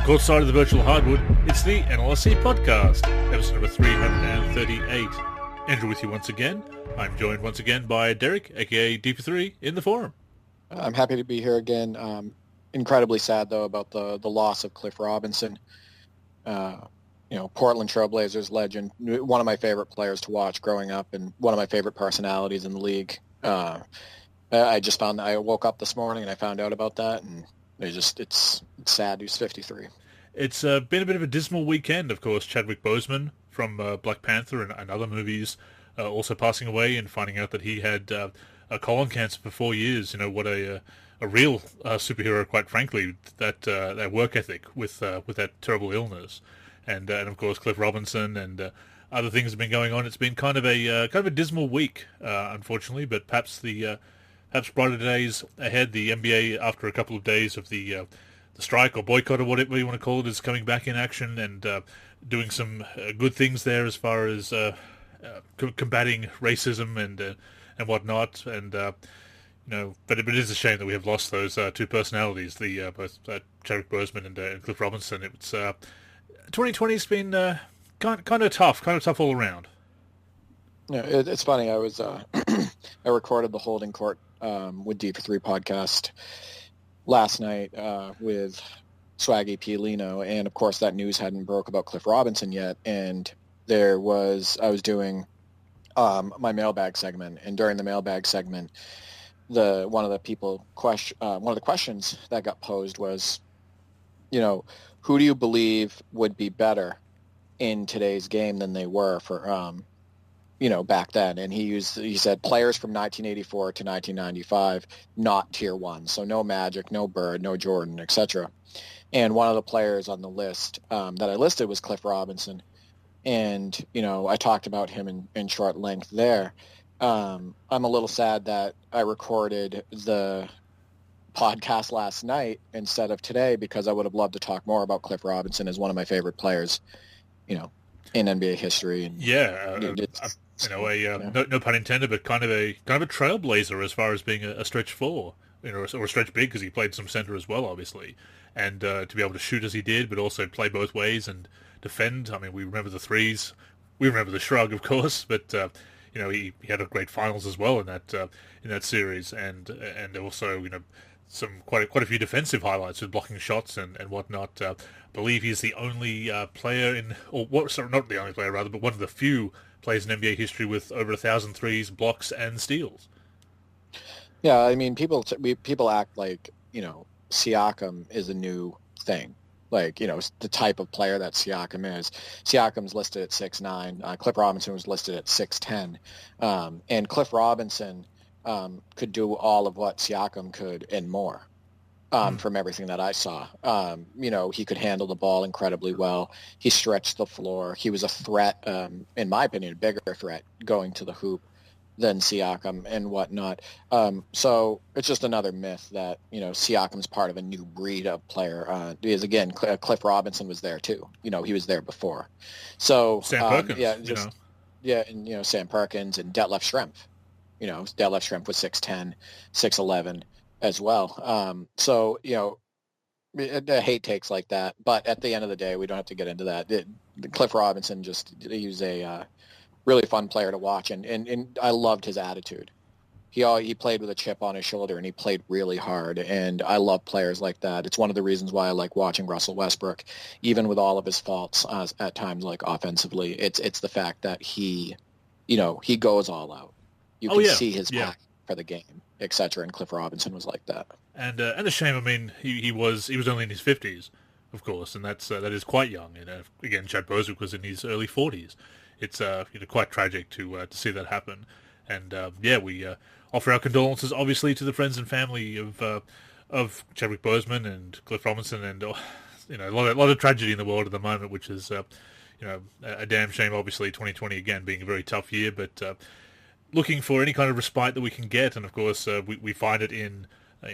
Courtside of the Virtual Hardwood, it's the NLSC podcast, episode number 338. Andrew with you once again. I'm joined once again by Derek, aka DP3, in the forum. I'm happy to be here again. Incredibly sad, though, about the loss of Cliff Robinson. Portland Trailblazers legend, one of my favorite players to watch growing up and one of my favorite personalities in the league. I woke up this morning and I found out about that, and it's sad. He's 53. It's been a bit of a dismal weekend, of course. Chadwick Boseman from Black Panther and other movies also passing away, and finding out that he had a colon cancer for 4 years. What a real superhero, quite frankly, that work ethic with that terrible illness. And of course Cliff Robinson and other things have been going on. It's been kind of a dismal week, unfortunately. But perhaps brighter days ahead. The NBA, after a couple of days of the strike or boycott or whatever you want to call it, is coming back in action and doing some good things there as far as combating racism and whatnot. And but it is a shame that we have lost those two personalities, both Chadwick Boseman and Cliff Robinson. It's 2020's been kind of tough all around. Yeah, it's funny. I was I recorded the Holding Court with D3 podcast last night with Swaggy P. Lino, and of course that news hadn't broke about Cliff Robinson yet. And I was doing my mailbag segment, and during the mailbag segment, one of the questions that got posed was, who do you believe would be better in today's game than they were for, back then? And he said players from 1984 to 1995, not tier one. So no Magic, no Bird, no Jordan, etc. And one of the players on the list that I listed was Cliff Robinson. And, I talked about him in short length there. I'm a little sad that I recorded the podcast last night instead of today, because I would have loved to talk more about Cliff Robinson as one of my favorite players, in NBA history. And no pun intended, but kind of a trailblazer as far as being a stretch four, or a stretch big, because he played some center as well, obviously, and to be able to shoot as he did, but also play both ways and defend. I mean, we remember the threes, we remember the shrug, of course, but he had a great finals as well in that series, and also some quite a few defensive highlights with blocking shots and whatnot. I believe he's the only player not the only player rather, but one of the few players in NBA history with over 1,000 threes, blocks, and steals. Yeah, I mean, people act like Siakam is a new thing. Like, the type of player that Siakam is. Siakam's listed at 6'9". Cliff Robinson was listed at 6'10". And Cliff Robinson could do all of what Siakam could and more from everything that I saw. He could handle the ball incredibly well. He stretched the floor. He was a threat, in my opinion, a bigger threat going to the hoop than Siakam and whatnot. So it's just another myth that, Siakam's part of a new breed of player. Because, again, Cliff Robinson was there, too. He was there before. So, Sam Perkins, and, Sam Perkins and Detlef Schrempf. Detlef Schrempf was 6'10", 6'11", as well. The hate takes like that. But at the end of the day, we don't have to get into that. Cliff Robinson, he was a really fun player to watch, and I loved his attitude. He played with a chip on his shoulder, and he played really hard, and I love players like that. It's one of the reasons why I like watching Russell Westbrook, even with all of his faults at times, like offensively. It's the fact that he goes all out. You can see his passion for the game, etc. And Cliff Robinson was like that. And a shame. I mean, he was only in his 50s, of course, and that is quite young. Again, Chad Boseman was in his early 40s. It's quite tragic to see that happen. And we offer our condolences, obviously, to the friends and family of Chadwick Boseman and Cliff Robinson, and a lot of tragedy in the world at the moment, which is a damn shame. Obviously, 2020 again being a very tough year, but looking for any kind of respite that we can get, and of course we find it in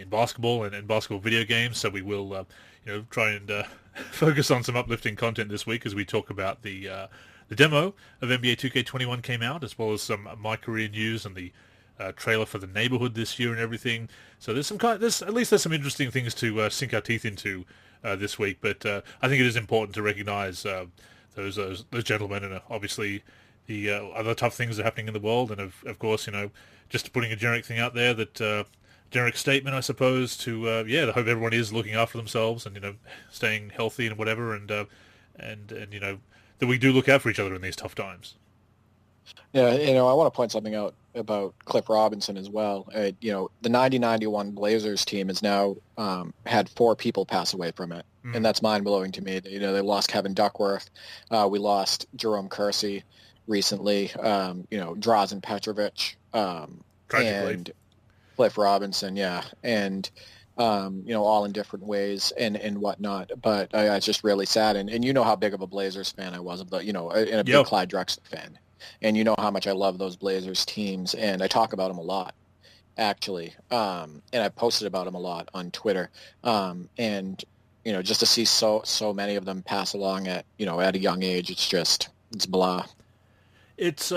basketball and basketball video games. So we will try and focus on some uplifting content this week as we talk about the demo of NBA 2K21 came out, as well as some MyCAREER news and the trailer for the Neighborhood this year and everything. So there's some interesting things to sink our teeth into this week. But I think it is important to recognize those gentlemen, and obviously the other tough things that are happening in the world, and of course, just putting a generic thing out there that generic statement, I suppose, to I hope everyone is looking after themselves and staying healthy and whatever, and that we do look out for each other in these tough times. Yeah, I want to point something out about Cliff Robinson as well. The 1991 Blazers team has now had 4 people pass away from it, and that's mind-blowing to me. They lost Kevin Duckworth. We lost Jerome Kersey recently, Drazen Petrovic, and Cliff Robinson, and all in different ways and whatnot. But it's just really sad. And you know how big of a Blazers fan I was, and a big Clyde Drexler fan. And you know how much I love those Blazers teams, and I talk about them a lot, actually. And I posted about them a lot on Twitter. And just to see so many of them pass along at a young age, it's blah. It's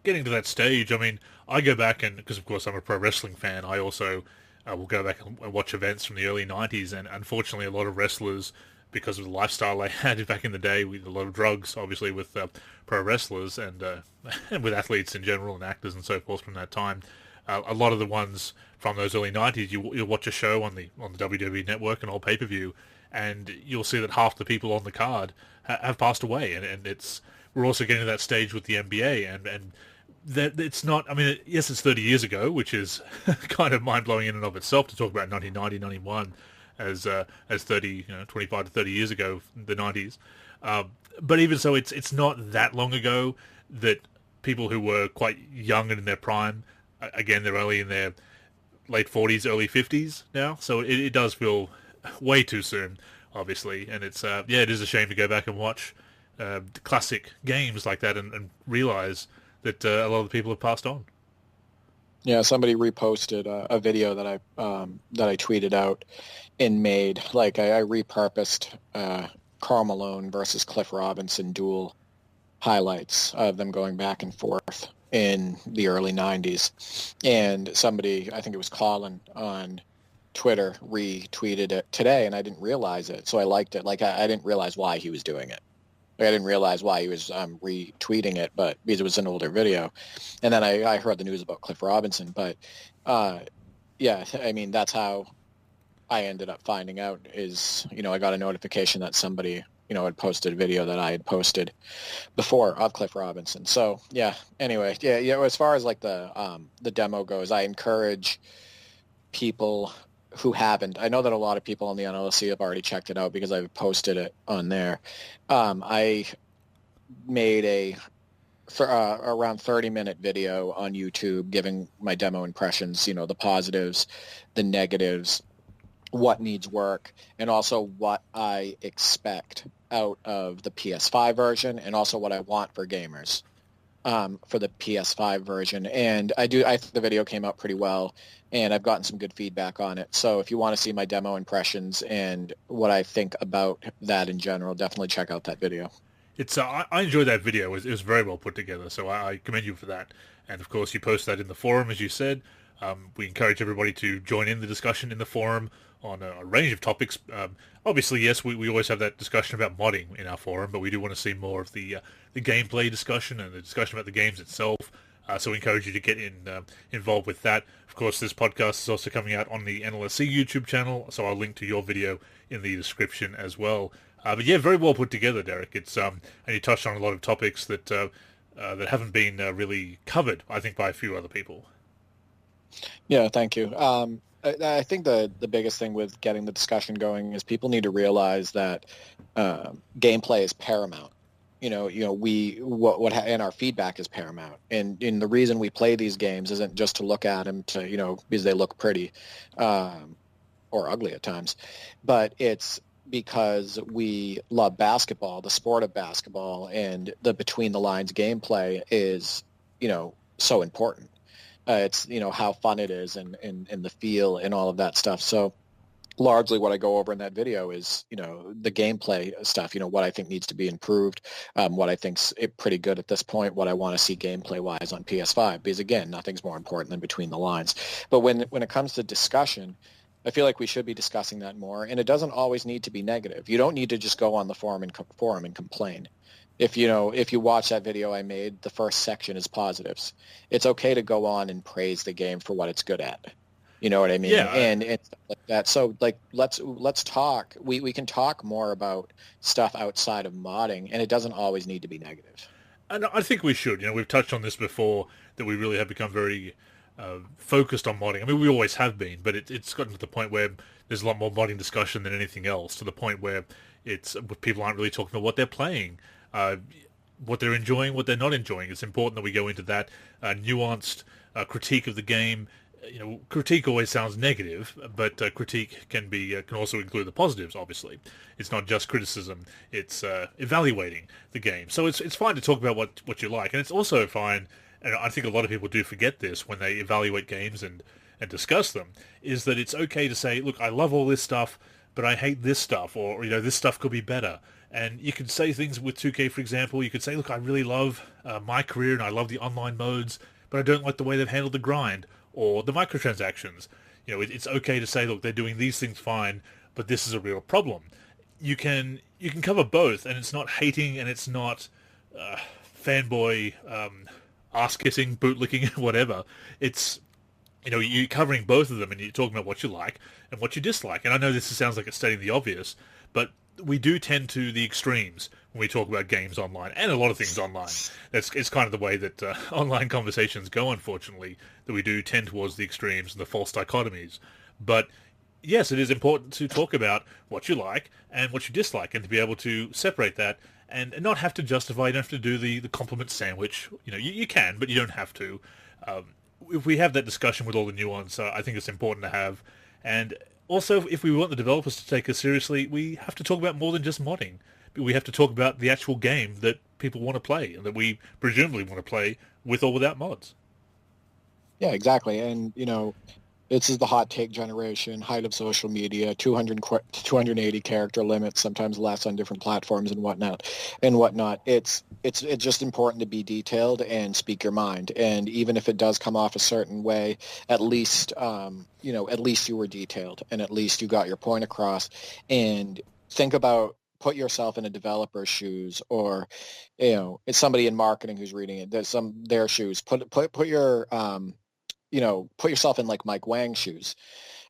getting to that stage. I mean, I go back because of course I'm a pro wrestling fan. I also will go back and watch events from the early '90s, and unfortunately, a lot of wrestlers, because of the lifestyle they had back in the day, with a lot of drugs, obviously with pro wrestlers and with athletes in general and actors and so forth from that time. A lot of the ones from those early '90s, you'll watch a show on the WWE Network, an old pay-per-view, and you'll see that half the people on the card have passed away, and we're also getting to that stage with the NBA, and that it's not. I mean, yes, it's 30 years ago, which is kind of mind blowing in and of itself to talk about 1990, 91 as 30, 25 to 30 years ago, the 90s. But even so, it's not that long ago that people who were quite young and in their prime, again, they're only in their late 40s, early 50s now. So it does feel way too soon, obviously. And it's it is a shame to go back and watch classic games like that and realize that a lot of the people have passed on. Yeah, somebody reposted a video that I tweeted out and made. Like I repurposed Karl Malone versus Cliff Robinson duel highlights of them going back and forth in the early 90s. And somebody, I think it was Colin on Twitter, retweeted it today, and I didn't realize it. So I liked it. Like I didn't realize why he was doing it. I didn't realize why he was retweeting it, but because it was an older video. And then I heard the news about Cliff Robinson. But, I mean, that's how I ended up finding out is, I got a notification that somebody, had posted a video that I had posted before of Cliff Robinson. So, anyway, as far as like the demo goes, I encourage people who haven't. I know that a lot of people on the NLSC have already checked it out because I've posted it on there. I made around 30-minute video on YouTube giving my demo impressions, the positives, the negatives, what needs work, and also what I expect out of the PS5 version, and also what I want for gamers for the PS5 version. And I think the video came out pretty well, and I've gotten some good feedback on it. So if you want to see my demo impressions and what I think about that in general, definitely check out that video. It's I enjoyed that video. It was very well put together, so I commend you for that. And of course, you post that in the forum, as you said. We encourage everybody to join in the discussion in the forum on a range of topics. Obviously, yes, we always have that discussion about modding in our forum, but we do want to see more of the gameplay discussion and the discussion about the games itself. So we encourage you to get involved with that. Of course, this podcast is also coming out on the NLSC YouTube channel, so I'll link to your video in the description as well. But yeah, very well put together, Derek. It's and you touched on a lot of topics that that haven't been really covered, I think, by a few other people. Yeah, thank you. I think the biggest thing with getting the discussion going is people need to realize that gameplay is paramount. And our feedback is paramount. And the reason we play these games isn't just to look at them because they look pretty or ugly at times, but it's because we love basketball, the sport of basketball, and the between the lines gameplay is, so important. It's, how fun it is and the feel and all of that stuff. So largely what I go over in that video is, the gameplay stuff, what I think needs to be improved, what I think's pretty good at this point, what I want to see gameplay-wise on PS5, because again, nothing's more important than between the lines. But when it comes to discussion, I feel like we should be discussing that more, and it doesn't always need to be negative. You don't need to just go on the forum and complain. If you watch that video I made, the first section is positives. It's okay to go on and praise the game for what it's good at. You know what I mean? Yeah. And stuff like that. So let's talk. We can talk more about stuff outside of modding, and it doesn't always need to be negative. And I think we should. We've touched on this before, that we really have become very focused on modding. I mean, we always have been, but it's gotten to the point where there's a lot more modding discussion than anything else, to the point where people aren't really talking about what they're playing, what they're enjoying, what they're not enjoying. It's important that we go into that nuanced critique of the game. Critique always sounds negative, but critique can also include the positives. Obviously, it's not just criticism; it's evaluating the game. So it's fine to talk about what you like, and it's also fine. And I think a lot of people do forget this when they evaluate games and discuss them. Is that it's okay to say, look, I love all this stuff, but I hate this stuff, or this stuff could be better. And you could say things with 2K, for example. You could say, look, I really love MyCAREER and I love the online modes, but I don't like the way they've handled the grind or the microtransactions. It's okay to say, look, they're doing these things fine, but this is a real problem. You can cover both, and it's not hating, and it's not fanboy ass-kissing, bootlicking, whatever. It's, you're covering both of them, and you're talking about what you like and what you dislike. And I know this sounds like it's stating the obvious, but we do tend to the extremes when we talk about games online, and a lot of things online. It's kind of the way that online conversations go, unfortunately, that we do tend towards the extremes and the false dichotomies. But yes, it is important to talk about what you like and what you dislike, and to be able to separate that and not have to justify. You don't have to do the compliment sandwich. You can, but you don't have to. If we have that discussion with all the nuance, I think it's important to have. And also, if we want the developers to take us seriously, we have to talk about more than just modding. We have to talk about the actual game that people want to play, and that we presumably want to play with or without mods. Yeah, exactly. And, this is the hot take generation, height of social media, 280 character limits, sometimes less on different platforms and whatnot. It's just important to be detailed and speak your mind. And even if it does come off a certain way, at least you were detailed, and at least you got your point across. And put yourself in a developer's shoes, or it's somebody in marketing who's reading it. Their shoes. Put your put yourself in like Mike Wang's shoes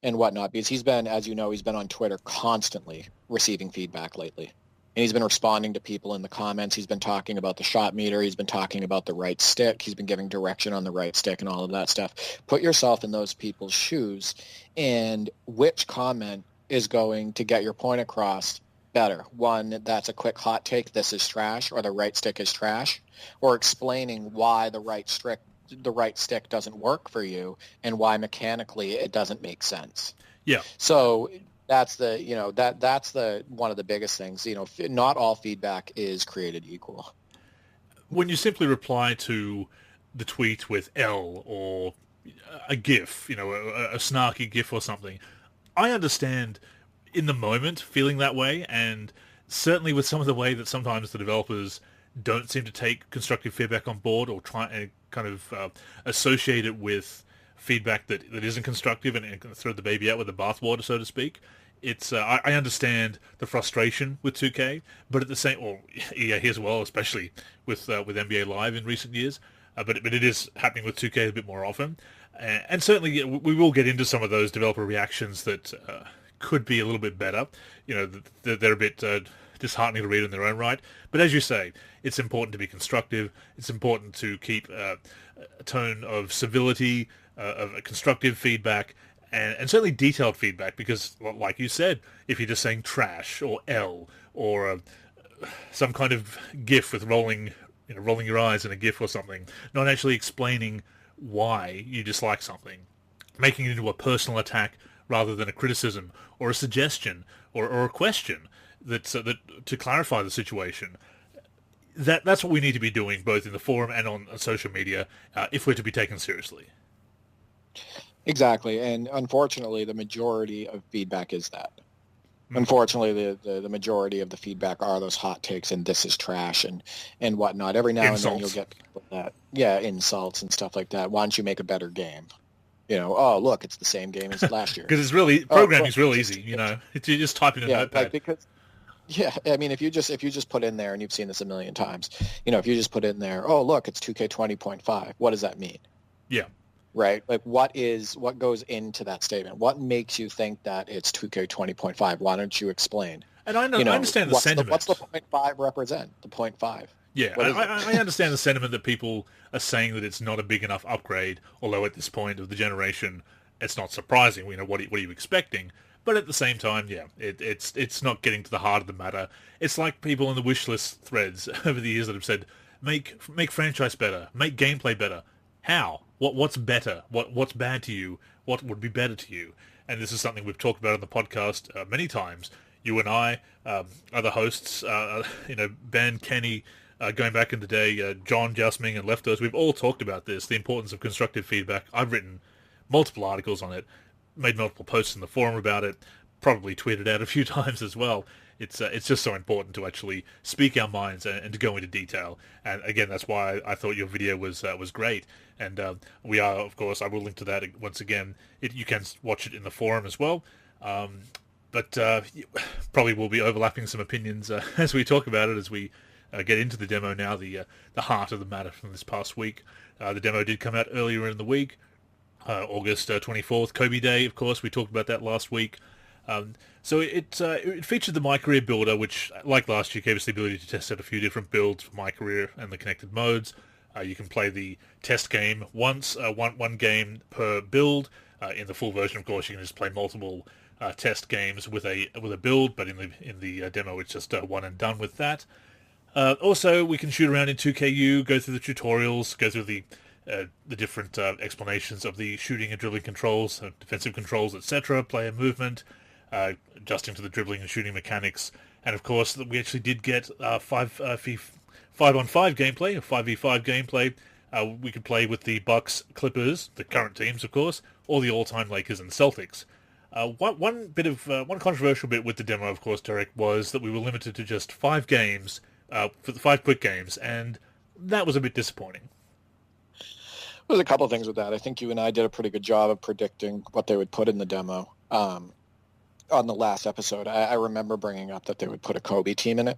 and whatnot, because he's been on Twitter constantly receiving feedback lately. And he's been responding to people in the comments. He's been talking about the shot meter. He's been talking about the right stick. He's been giving direction on the right stick and all of that stuff. Put yourself in those people's shoes, and which comment is going to get your point across better? One that's a quick hot take, this is trash, or the right stick is trash, or explaining why the right stick doesn't work for you and why mechanically it doesn't make sense. Yeah. So that's the one of the biggest things. Not all feedback is created equal. When you simply reply to the tweet with L or a GIF, a snarky GIF or something, I understand in the moment feeling that way, and certainly with some of the way that sometimes the developers don't seem to take constructive feedback on board, or try and kind of associate it with feedback that isn't constructive and throw the baby out with the bathwater, so to speak. It's I understand the frustration with 2K, but at the same, or EA as well, especially with NBA Live in recent years. But it is happening with 2K a bit more often, and certainly we will get into some of those developer reactions that could be a little bit better. They're a bit disheartening to read in their own right. But as you say, it's important to be constructive. It's important to keep a tone of civility, of constructive feedback, and certainly detailed feedback, because, like you said, if you're just saying trash or L or some kind of GIF with rolling your eyes in a GIF or something, not actually explaining why you dislike something, making it into a personal attack rather than a criticism or a suggestion or a question that to clarify the situation. That's what we need to be doing, both in the forum and on social media, if we're to be taken seriously. Exactly. And unfortunately, the majority of feedback is that. Mm. Unfortunately, the majority of the feedback are those hot takes and this is trash and whatnot. Every now and then you'll Insults. get people that, yeah, insults and stuff like that. Why don't you make a better game? Oh, look, it's the same game as last year. Because it's really, Oh, programming's real it's, easy, you know. You just type in a yeah, like notepad. because yeah, I mean, if you just put in there, and you've seen this a million times, if you just put in there, oh, look, it's 2K20.5. What does that mean? Yeah. Right? Like what goes into that statement? What makes you think that it's 2K20.5? Why don't you explain? And I understand the What's the sentiment. point five represent? The point five. Yeah, What is it? I understand the sentiment that people are saying that it's not a big enough upgrade, although at this point of the generation, it's not surprising. What are you expecting? But at the same time, yeah, it's not getting to the heart of the matter. It's like people in the wish list threads over the years that have said, make franchise better, make gameplay better. How? What's better? What's bad to you? What would be better to you? And this is something we've talked about on the podcast many times. You and I, other hosts, Ben, Kenny, going back in the day, John, Jasmine, and Leftos, we've all talked about this, the importance of constructive feedback. I've written multiple articles on it, made multiple posts in the forum about it, probably tweeted out a few times as well. It's just so important to actually speak our minds and to go into detail. And again, that's why I thought your video was great. And we are, of course, I will link to that once again. You can watch it in the forum as well. But probably will be overlapping some opinions as we talk about it, as we get into the demo now, the heart of the matter from this past week. The demo did come out earlier in the week, August 24th, Kobe Day, of course. We talked about that last week. So it featured the MyCAREER builder, which, like last year, gave us the ability to test out a few different builds for MyCAREER and the connected modes. You can play the test game once, one game per build. In the full version, of course, you can just play multiple test games with a build, but in the demo, it's just one and done with that. Also, we can shoot around in 2KU, go through the tutorials, go through the different explanations of the shooting and dribbling controls, defensive controls, etc., player movement, adjusting to the dribbling and shooting mechanics, and of course, we actually did get 5-on-5 gameplay, or 5v5 gameplay. We could play with the Bucks, Clippers, the current teams, of course, or the all-time Lakers and Celtics. One controversial bit with the demo, of course, Derek, was that we were limited to just 5 games, for the 5 quick games, and that was a bit disappointing. There's a couple of things with that. I think you and I did a pretty good job of predicting what they would put in the demo. On the last episode, I remember bringing up that they would put a Kobe team in it,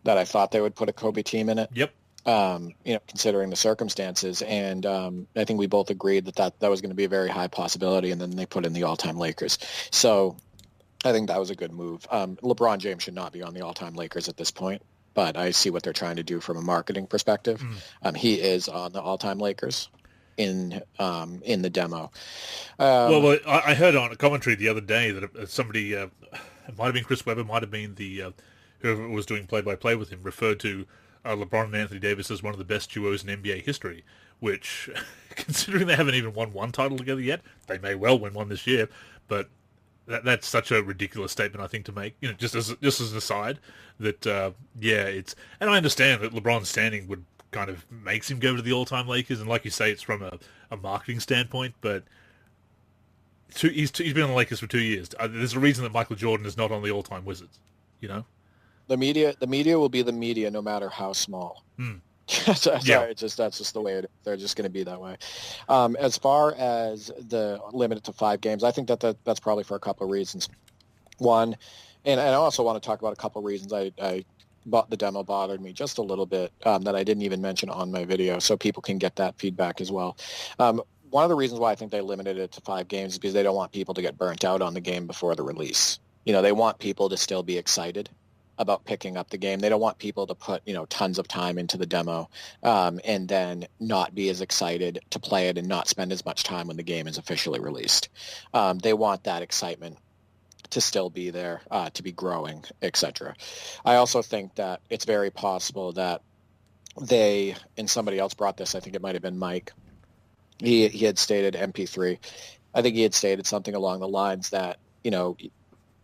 that I thought they would put a Kobe team in it. Yep. Considering the circumstances, and I think we both agreed that was going to be a very high possibility, and then they put in the all-time Lakers. So I think that was a good move. LeBron James should not be on the all-time Lakers at this point, but I see what they're trying to do from a marketing perspective. He is on the all-time Lakers in the demo. Well, I heard on a commentary the other day that somebody, it might have been Chris Webber, might have been the whoever was doing play-by-play with him, referred to LeBron and Anthony Davis as one of the best duos in NBA history, which, considering they haven't even won one title together yet, they may well win one this year, but that's such a ridiculous statement, I think, to make, just as an aside, that, it's, and I understand that LeBron's standing would kind of makes him go to the all-time Lakers, and like you say, it's from a marketing standpoint, but he's been on the Lakers for 2 years. There's a reason that Michael Jordan is not on the all-time Wizards, The media will be the media no matter how small. Sorry, that's just the way it is. They're just going to be that way. As far as the limited to 5 games, I think that's probably for a couple of reasons. One, and I also want to talk about a couple of reasons the demo bothered me just a little bit that I didn't even mention on my video, so people can get that feedback as well. One of the reasons why I think they limited it to 5 games is because they don't want people to get burnt out on the game before the release. They want people to still be excited about picking up the game. They don't want people to put, tons of time into the demo and then not be as excited to play it and not spend as much time when the game is officially released. They want that excitement to still be there, to be growing, etc. I also think that it's very possible that and somebody else brought this, I think it might have been Mike, he had stated MP3. I think he had stated something along the lines that,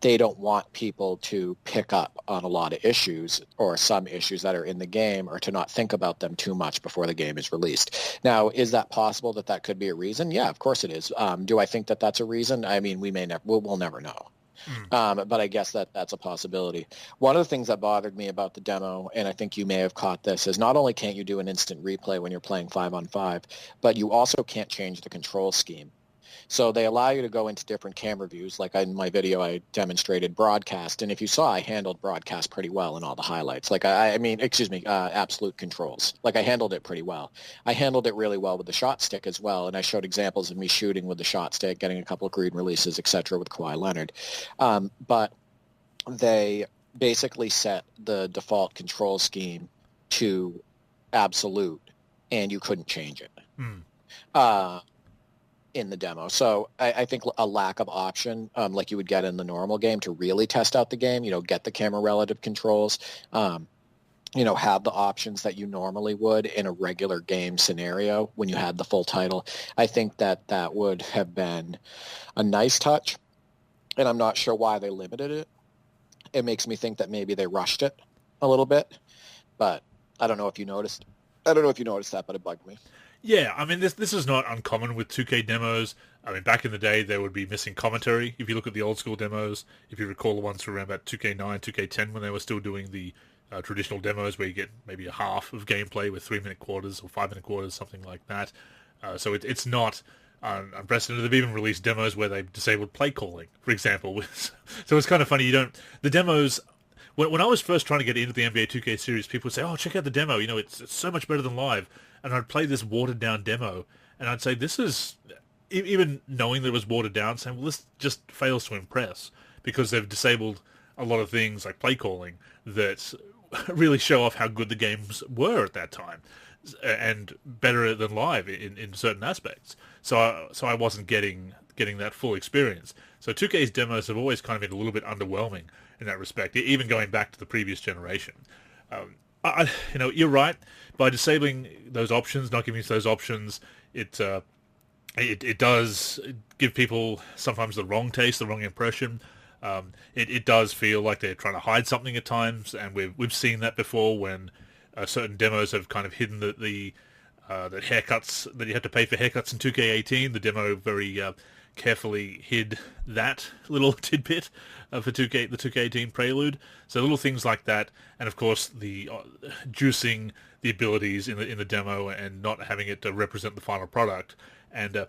they don't want people to pick up on a lot of issues or some issues that are in the game, or to not think about them too much before the game is released. Now, is that possible that could be a reason? Yeah, of course it is. Do I think that that's a reason? I mean, we'll never know. But I guess that's a possibility. One of the things that bothered me about the demo, and I think you may have caught this, is not only can't you do an instant replay when you're playing 5-on-5, but you also can't change the control scheme. So they allow you to go into different camera views. Like in my video, I demonstrated broadcast. And if you saw, I handled broadcast pretty well in all the highlights. Like, absolute controls. Like, I handled it pretty well. I handled it really well with the shot stick as well. And I showed examples of me shooting with the shot stick, getting a couple of green releases, etc. with Kawhi Leonard. But they basically set the default control scheme to absolute, and you couldn't change it. In the demo. So I think a lack of option, like you would get in the normal game, to really test out the game, get the camera relative controls, have the options that you normally would in a regular game scenario when you had the full title. I think that would have been a nice touch, and I'm not sure why they limited it. It makes me think that maybe they rushed it a little bit, but I don't know if you noticed. That, but it bugged me. Yeah, I mean, this is not uncommon with 2K demos. I mean, back in the day, there would be missing commentary. If you look at the old school demos, if you recall the ones from around about 2K9, 2K10, when they were still doing the traditional demos where you get maybe a half of gameplay with 3-minute quarters or 5-minute quarters, something like that. So it's not unprecedented. They've even released demos where they've disabled play calling, for example. So it's kind of funny. The demos... When I was first trying to get into the NBA 2K series, people would say, "Oh, check out the demo. It's so much better than live." And I'd play this watered-down demo, and I'd say, "This is..." Even knowing that it was watered down, saying, "Well, this just fails to impress," because they've disabled a lot of things like play calling that really show off how good the games were at that time, and better than live in certain aspects. So I wasn't getting that full experience. So 2K's demos have always kind of been a little bit underwhelming in that respect, even going back to the previous generation. You're right. By disabling those options, not giving us those options, it does give people sometimes the wrong taste, the wrong impression. It does feel like they're trying to hide something at times, and we've seen that before when certain demos have kind of hidden the haircuts, that you have to pay for haircuts in 2K18. The demo very carefully hid that little tidbit for the 2K18 prelude. So little things like that, and of course the juicing the abilities in the demo and not having it represent the final product. And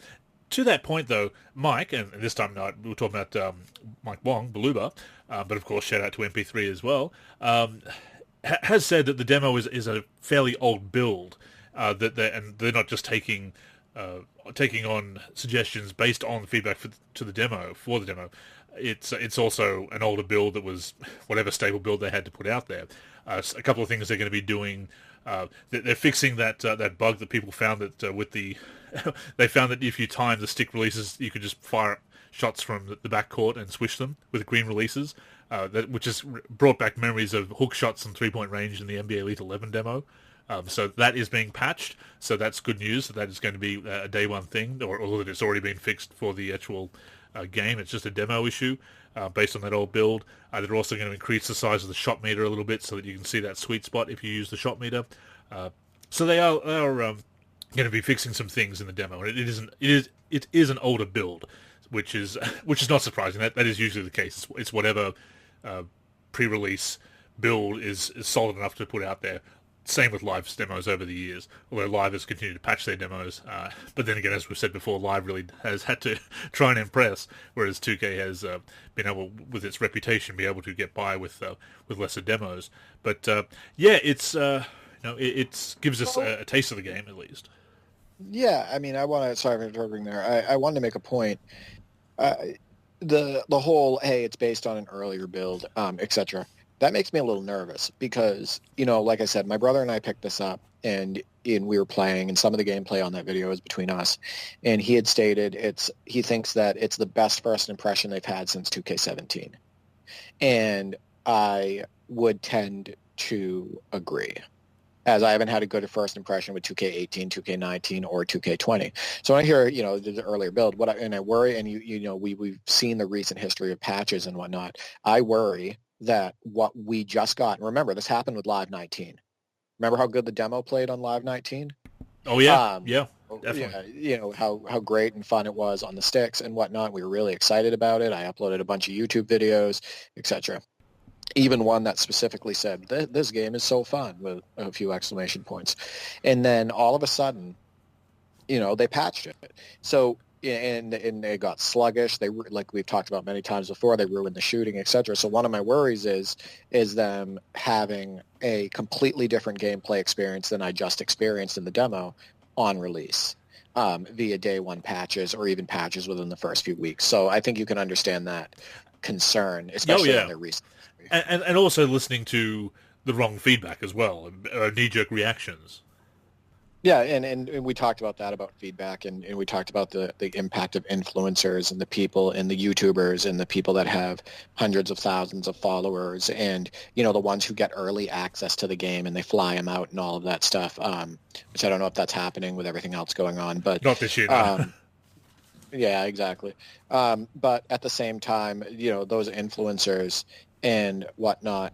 to that point, though, Mike, and this time we were talking about Mike Wong, Beluba, but of course shout out to MP3 as well, has said that the demo is a fairly old build, and they're not just taking on suggestions based on feedback for the demo. It's also an older build that was whatever stable build they had to put out there. A couple of things they're going to be doing. They're fixing that bug that people found that with the they found that if you time the stick releases, you could just fire shots from the backcourt and swish them with green releases, which has brought back memories of hook shots and three-point range in the NBA Elite 11 demo. So that is being patched, so that's good news. That is going to be a day one thing, or that it's already been fixed for the actual game. It's just a demo issue based on that old build. They're also going to increase the size of the shot meter a little bit so that you can see that sweet spot if you use the shot meter. So they are going to be fixing some things in the demo, and it is an older build, which is not surprising. That is usually the case. It's whatever pre-release build is solid enough to put out there. Same with Live's demos over the years, although Live has continued to patch their demos. But then again, as we've said before, Live really has had to try and impress, whereas 2K has been able, with its reputation, be able to get by with lesser demos. But it gives us a taste of the game at least. Yeah, I mean, sorry for interrupting there. I wanted to make a point. The whole, hey, it's based on an earlier build, etc. That makes me a little nervous because, like I said, my brother and I picked this up and we were playing, and some of the gameplay on that video is between us. And he had stated he thinks that it's the best first impression they've had since 2K17. And I would tend to agree. as I haven't had a good first impression with 2K18, 2K19, or 2K20. So when I hear, the earlier build, and I worry, and we've seen the recent history of patches and whatnot, I worry that what we just got, and remember, this happened with Live 19. Remember how good the demo played on Live 19? Oh, yeah. Yeah, definitely. Yeah, how great and fun it was on the sticks and whatnot. We were really excited about it. I uploaded a bunch of YouTube videos, etc. Even one that specifically said, this game is so fun, with a few exclamation points. And then all of a sudden, they patched it. So, and they got sluggish. They, like we've talked about many times before, they ruined the shooting, etc. So one of my worries is them having a completely different gameplay experience than I just experienced in the demo on release, via day one patches or even patches within the first few weeks. So I think you can understand that concern, especially on their recent. And also listening to the wrong feedback as well, knee-jerk reactions. Yeah, and we talked about that, about feedback, and we talked about the impact of influencers and the people and the YouTubers and the people that have hundreds of thousands of followers, and, the ones who get early access to the game and they fly them out and all of that stuff, which I don't know if that's happening with everything else going on. But not this year. No. Yeah, exactly. But at the same time, those influencers and whatnot,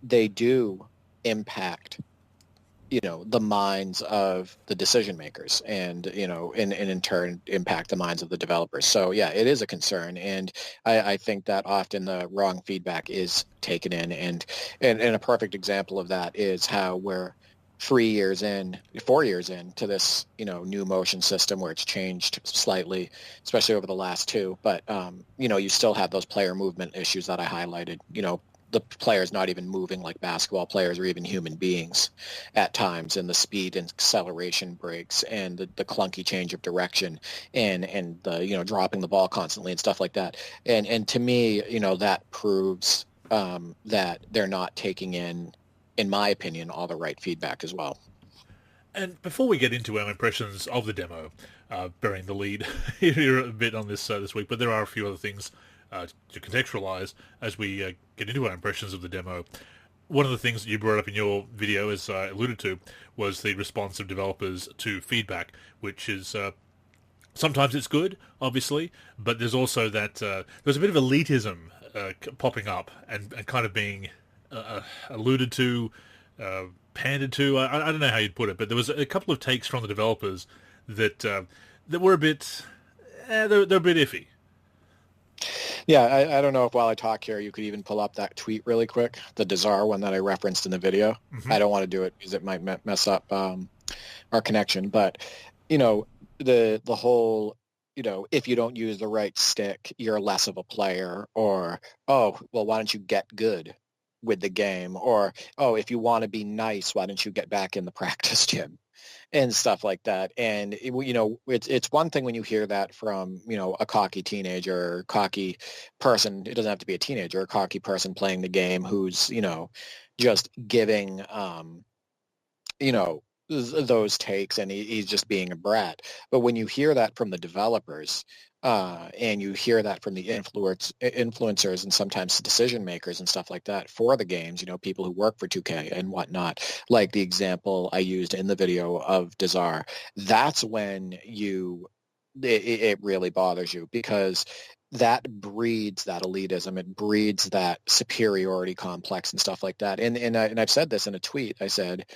they do impact the minds of the decision makers, and and in turn impact the minds of the developers. So yeah, it is a concern, and I think that often the wrong feedback is taken in, and a perfect example of that is how we're 4 years in to this new motion system, where it's changed slightly, especially over the last two, but you still have those player movement issues that I highlighted. The players not even moving like basketball players or even human beings at times, and the speed and acceleration breaks, and the clunky change of direction, and the dropping the ball constantly and stuff like that. And to me, that proves that they're not taking in my opinion, all the right feedback as well. And before we get into our impressions of the demo, bearing the lead here a bit on this this week, but there are a few other things to contextualize as we get into our impressions of the demo. One of the things that you brought up in your video, as I alluded to, was the response of developers to feedback, which is sometimes it's good, obviously, but there's also that there's a bit of elitism popping up and kind of being alluded to, pandered to. I don't know how you'd put it, but there was a couple of takes from the developers that that were a bit they're a bit iffy. Yeah, I don't know if while I talk here you could even pull up that tweet really quick, the Dazar one that I referenced in the video. Mm-hmm. I don't want to do it because it might mess up our connection, but the whole if you don't use the right stick, you're less of a player, or oh well, why don't you get good with the game, or oh, if you want to be nice, why don't you get back in the practice gym, and stuff like that. And it's one thing when you hear that from a cocky teenager or cocky person. It doesn't have to be a teenager, a cocky person playing the game who's just giving those takes, and he's just being a brat. But when you hear that from the developers, and you hear that from the influencers and sometimes decision makers and stuff like that for the games, people who work for 2K and whatnot, like the example I used in the video of Dazar, that's when it really bothers you, because that breeds that elitism. It breeds that superiority complex and stuff like that. And I've said this in a tweet. I said,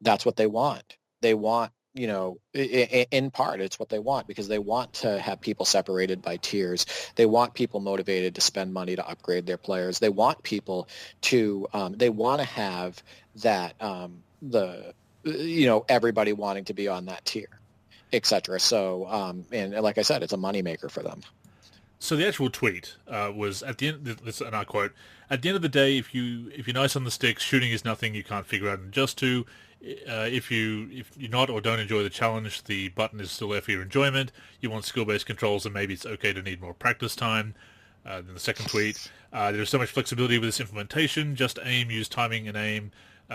that's what they want. They want, in part, it's what they want, because they want to have people separated by tiers. They want people motivated to spend money to upgrade their players. They want people to, they want to have that, everybody wanting to be on that tier, etc. So, and like I said, it's a moneymaker for them. So the actual tweet was at the end. This, and I quote: "At the end of the day, if you're nice on the sticks, shooting is nothing you can't figure out and adjust to. If you're not or don't enjoy the challenge, the button is still there for your enjoyment. You want skill-based controls, and maybe it's okay to need more practice time." Then the second tweet: "There's so much flexibility with this implementation. Just aim, use timing and aim.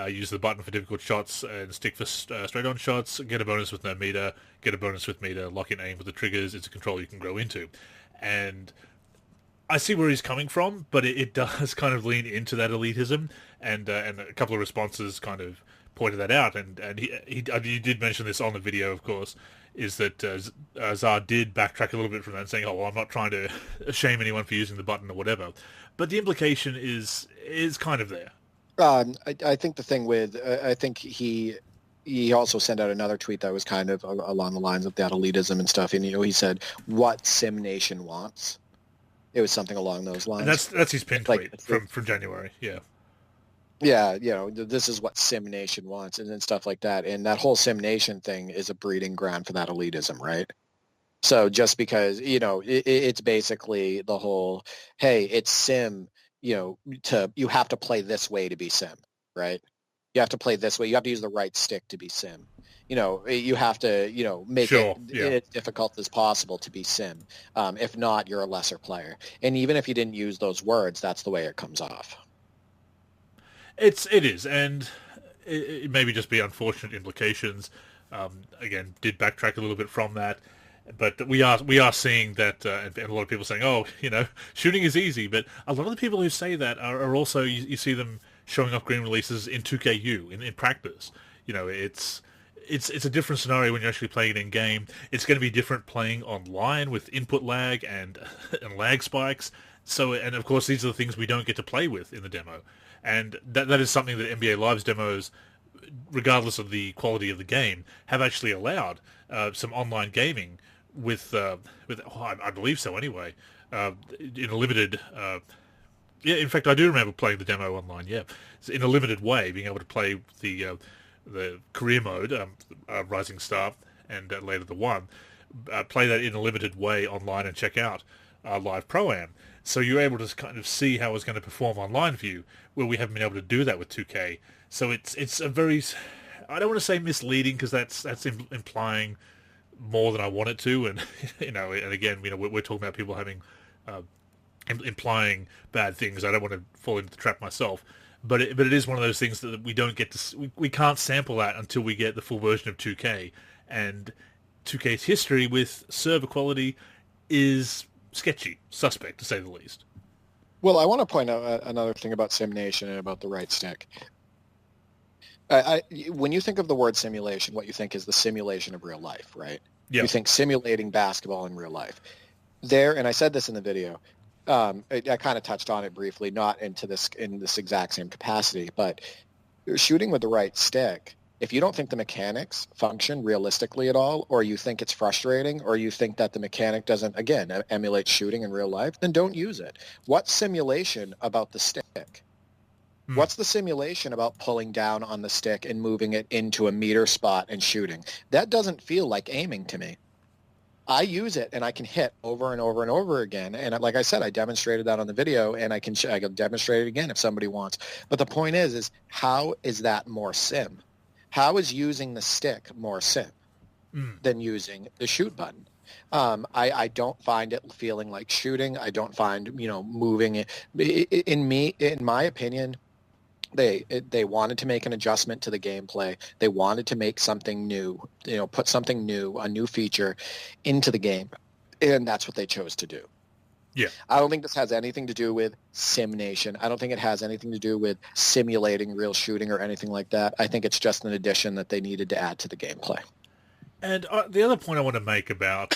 Use the button for difficult shots and stick for straight-on shots. Get a bonus with no meter. Get a bonus with meter. Lock in aim with the triggers. It's a control you can grow into." And I see where he's coming from, but it does kind of lean into that elitism, and a couple of responses kind of pointed that out, and he did mention this on the video, of course, is that Czar did backtrack a little bit from that, saying, "Oh, well, I'm not trying to shame anyone for using the button or whatever," but the implication is kind of there. I think the thing with I think he also sent out another tweet that was kind of along the lines of that elitism and stuff, and he said what Sim Nation wants. It was something along those lines. And that's his pin tweet from January. Yeah. Yeah, this is what Sim Nation wants and stuff like that. And that whole Sim Nation thing is a breeding ground for that elitism, right? So just because, it's basically the whole, hey, it's Sim, you have to play this way to be Sim, right? You have to play this way. You have to use the right stick to be Sim. You have to, make it as difficult as possible to be Sim. If not, you're a lesser player. And even if you didn't use those words, that's the way it comes off. It is, and it may just be unfortunate implications. Again, did backtrack a little bit from that, but we are seeing that, and a lot of people saying, "Oh, shooting is easy," but a lot of the people who say that are also you see them showing off green releases in 2KU in practice. It's a different scenario when you're actually playing it in game. It's going to be different playing online with input lag and lag spikes. So, and of course, these are the things we don't get to play with in the demo. And that is something that NBA Live's demos, regardless of the quality of the game, have actually allowed some online gaming with I believe so anyway, in a limited. In fact, I do remember playing the demo online. Yeah, in a limited way, being able to play the career mode, Rising Star, and later the One, play that in a limited way online and check out Live Pro-Am. So you're able to kind of see how it's going to perform online for you, where we haven't been able to do that with 2K. So it's a very, I don't want to say misleading, because that's implying more than I want it to, and and again, we're talking about people having implying bad things. I don't want to fall into the trap myself, but it is one of those things that we don't get to, we can't sample that until we get the full version of 2K, and 2K's history with server quality is sketchy, suspect, to say the least. Well, I want to point out another thing about Sim Nation and about the right stick. When you think of the word simulation, what you think is the simulation of real life, right? Yeah. You think simulating basketball in real life. And I said this in the video, I kind of touched on it briefly, not in this exact same capacity, but shooting with the right stick, if you don't think the mechanics function realistically at all, or you think it's frustrating, or you think that the mechanic doesn't, again, emulate shooting in real life, then don't use it. What's simulation about the stick? What's the simulation about pulling down on the stick and moving it into a meter spot and shooting? That doesn't feel like aiming to me. I use it and I can hit over and over and over again. And like I said, I demonstrated that on the video, and I can demonstrate it again if somebody wants. But the point is how is that more sim? How is using the stick more sim than using the shoot button? I don't find it feeling like shooting. I don't find, moving it. In my opinion, they wanted to make an adjustment to the gameplay. They wanted to make something new, put something new, a new feature into the game. And that's what they chose to do. Yeah. I don't think this has anything to do with Sim Nation. I don't think it has anything to do with simulating real shooting or anything like that. I think it's just an addition that they needed to add to the gameplay. And the other point I want to make about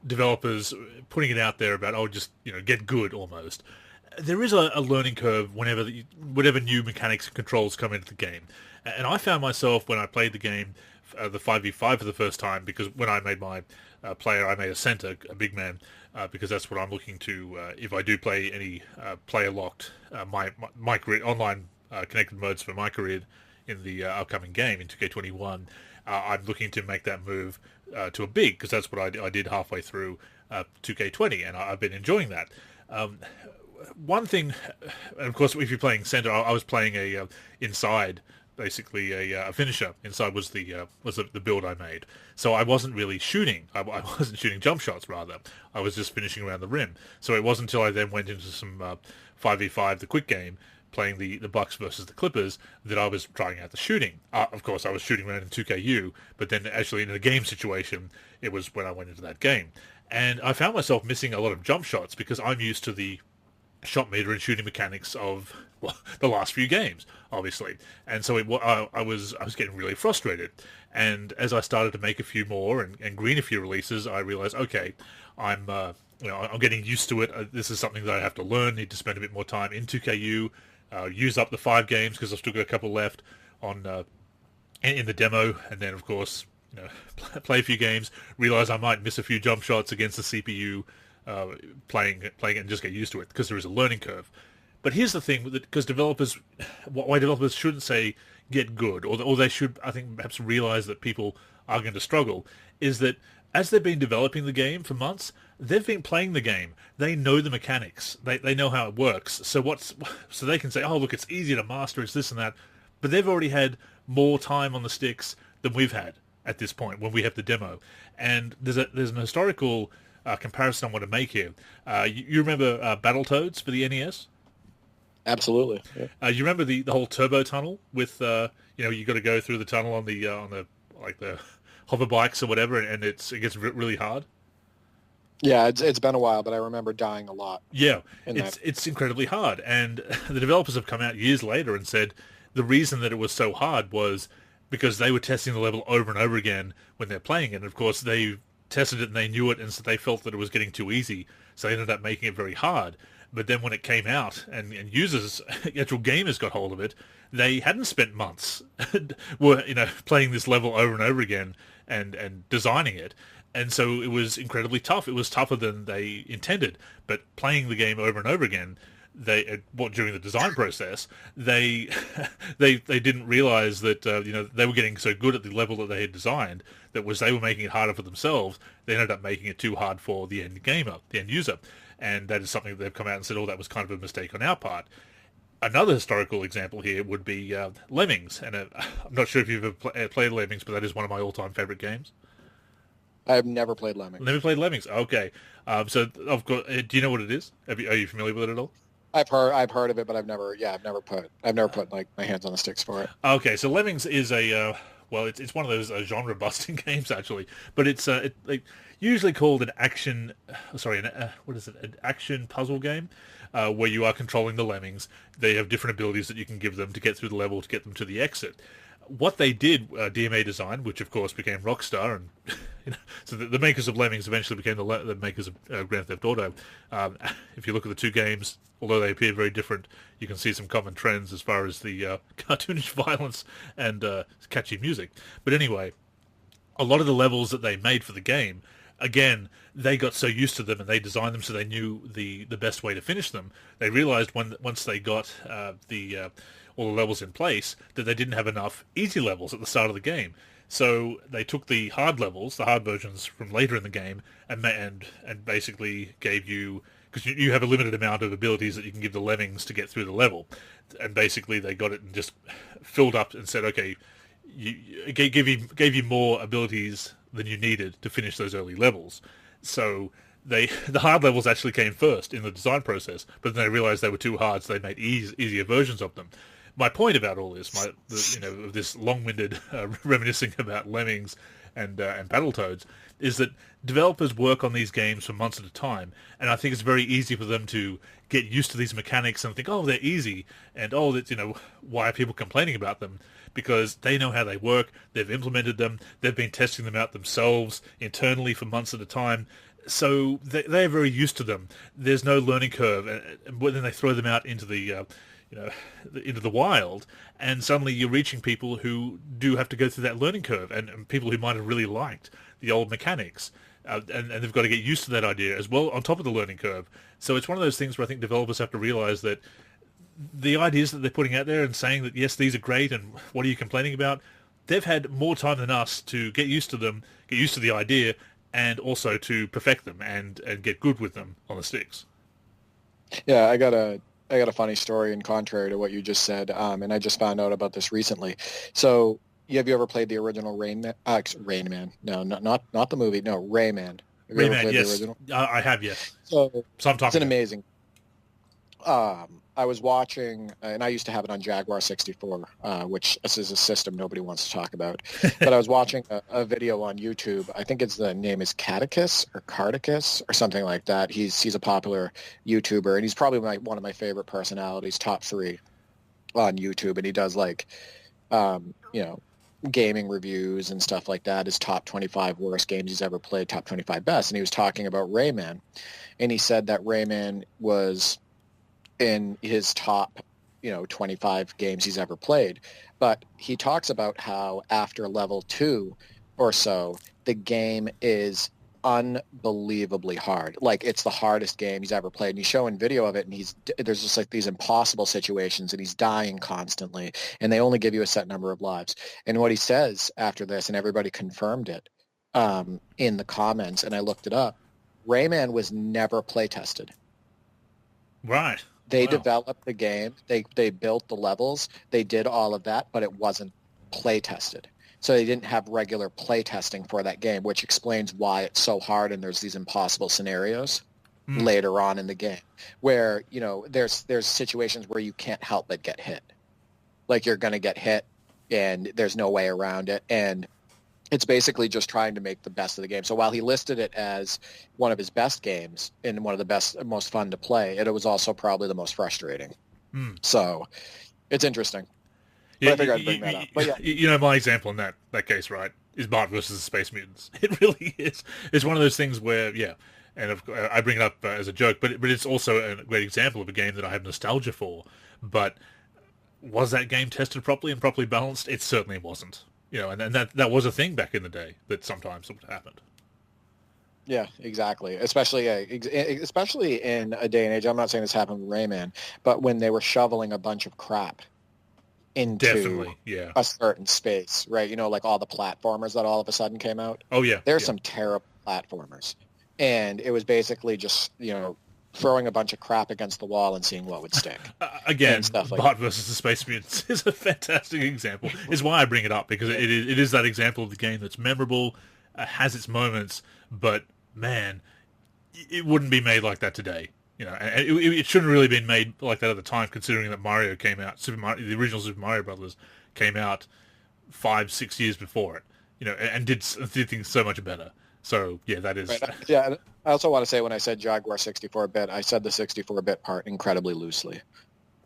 developers putting it out there about, just, get good almost. There is a learning curve whenever new mechanics and controls come into the game. And I found myself, when I played the game, the 5v5 for the first time, because when I made my player, I made a center, a big man, because that's what I'm looking to, if I do play any player-locked MyCAREER online connected modes for MyCAREER in the upcoming game in 2K21, I'm looking to make that move to a big, because that's what I did halfway through 2K20, and I've been enjoying that. One thing, and of course, if you're playing center, I was playing a inside, basically a finisher. Inside was the build I made. So I wasn't really shooting. I wasn't shooting jump shots, rather. I was just finishing around the rim. So it wasn't until I then went into some 5v5, the quick game, playing the Bucks versus the Clippers, that I was trying out the shooting. Of course, I was shooting around in 2KU, but then actually in a game situation, it was when I went into that game. And I found myself missing a lot of jump shots, because I'm used to the shot meter and shooting mechanics of the last few games, obviously. And so I was getting really frustrated. And as I started to make a few more and green a few releases, I realized, okay, I'm I'm getting used to it. This is something that I have to learn. Need to spend a bit more time in 2KU. Use up the 5 games because I've still got a couple left on in the demo, and then of course play a few games. Realize I might miss a few jump shots against the CPU. Playing it and just get used to it because there is a learning curve. But here's the thing, because why developers shouldn't say get good, or they should, I think, perhaps realize that people are going to struggle, is that as they've been developing the game for months, they've been playing the game. They know the mechanics. They know how it works. So they can say, oh, look, it's easy to master, it's this and that. But they've already had more time on the sticks than we've had at this point when we have the demo. And there's an historical comparison I want to make here. You remember Battletoads for the NES? Absolutely. Yeah. You remember the whole turbo tunnel with you got to go through the tunnel on the hover bikes or whatever, and it gets really hard. Yeah, it's been a while, but I remember dying a lot. Yeah, it's incredibly hard, and the developers have come out years later and said the reason that it was so hard was because they were testing the level over and over again when they're playing it. And of course, they tested it and they knew it, and so they felt that it was getting too easy, so they ended up making it very hard. But then when it came out and users, actual gamers got hold of it, they hadn't spent months were playing this level over and over again and designing it. And so it was incredibly tough. It was tougher than they intended. But playing the game over and over again, during the design process, they didn't realize that they were getting so good at the level that they had designed that they were making it harder for themselves. They ended up making it too hard for the end gamer, the end user, and that is something that they've come out and said, "Oh, that was kind of a mistake on our part." Another historical example here would be Lemmings, and I'm not sure if you've ever played Lemmings, but that is one of my all-time favorite games. I've never played Lemmings. Never played Lemmings. Okay, so I've got. Do you know what it is? Are you familiar with it at all? I've heard of it, but I've never put like my hands on the sticks for it. Okay, so Lemmings is it's one of those genre busting games actually, but it's usually called an action. An action puzzle game, where you are controlling the lemmings. They have different abilities that you can give them to get through the level to get them to the exit. What they did, DMA Design, which of course became Rockstar, and so the makers of Lemmings eventually became the makers of Grand Theft Auto. If you look at the two games, although they appear very different, you can see some common trends as far as the cartoonish violence and catchy music. But anyway, a lot of the levels that they made for the game, again, they got so used to them and they designed them so they knew the best way to finish them. They realized once they got all the levels in place that they didn't have enough easy levels at the start of the game. So they took the hard levels, the hard versions from later in the game, and basically gave you, because you have a limited amount of abilities that you can give the lemmings to get through the level, and basically they got it and just filled up and said, okay, gave you more abilities than you needed to finish those early levels. So the hard levels actually came first in the design process, but then they realized they were too hard, so they made easier versions of them. My point about all this, this long-winded reminiscing about Lemmings and Battletoads, is that developers work on these games for months at a time, and I think it's very easy for them to get used to these mechanics and think, oh, they're easy, and why are people complaining about them? Because they know how they work, they've implemented them, they've been testing them out themselves internally for months at a time, so they're very used to them. There's no learning curve, and then they throw them out into the into the wild, and suddenly you're reaching people who do have to go through that learning curve, and people who might have really liked the old mechanics, and they've got to get used to that idea as well on top of the learning curve. So it's one of those things where I think developers have to realize that the ideas that they're putting out there and saying that, yes, these are great, and what are you complaining about, they've had more time than us to get used to them, get used to the idea, and also to perfect them and get good with them on the sticks. Yeah, I got a funny story in contrary to what you just said, and I just found out about this recently. So, have you ever played the original Rain Man? No, not the movie. No, Rayman. Have you ever played yes. the original? I have, yes. So it's an amazing. I was watching, and I used to have it on Jaguar 64, which this is a system nobody wants to talk about. But I was watching a video on YouTube. I think the name is Catechus or Cardicus or something like that. He's a popular YouTuber, and he's probably one of my favorite personalities, top 3 on YouTube. And he does you know, gaming reviews and stuff like that. His top 25 worst games he's ever played, top 25 best. And he was talking about Rayman, and he said that Rayman was in his top, 25 games he's ever played. But he talks about how after level 2 or so, the game is unbelievably hard. Like, it's the hardest game he's ever played. And he's showing video of it, and there's just like these impossible situations, and he's dying constantly, and they only give you a set number of lives. And what he says after this, and everybody confirmed it in the comments, and I looked it up, Rayman was never play tested. Right. They Wow. developed the game. They built the levels. They did all of that, but it wasn't play tested. So they didn't have regular play testing for that game, which explains why it's so hard and there's these impossible scenarios later on in the game where, there's situations where you can't help but get hit. Like, you're going to get hit and there's no way around it. And it's basically just trying to make the best of the game. So while he listed it as one of his best games and one of the best, most fun to play, it was also probably the most frustrating. So it's interesting. Yeah, I figured I'd bring that up. But yeah. My example in that case, right, is Bart versus the Space Mutants. It really is. It's one of those things where, and I bring it up as a joke, but it's also a great example of a game that I have nostalgia for. But was that game tested properly and properly balanced? It certainly wasn't. And that was a thing back in the day that sometimes it happened. Yeah, exactly. Especially in a day and age. I'm not saying this happened with Rayman, but when they were shoveling a bunch of crap into a certain space, right? Like all the platformers that all of a sudden came out. Oh yeah, there's some terrible platformers, and it was basically just throwing a bunch of crap against the wall and seeing what would stick. Again, stuff like Bart versus the Space Mutants is a fantastic example. Is why I bring it up, because it is that example of the game that's memorable, has its moments, but man, it wouldn't be made like that today. And it shouldn't have really been made like that at the time, considering that Mario came out, the original Super Mario Brothers came out 5-6 years before it, and did things so much better. So yeah, that is. Right. Yeah, I also want to say when I said Jaguar 64-bit, I said the 64-bit part incredibly loosely.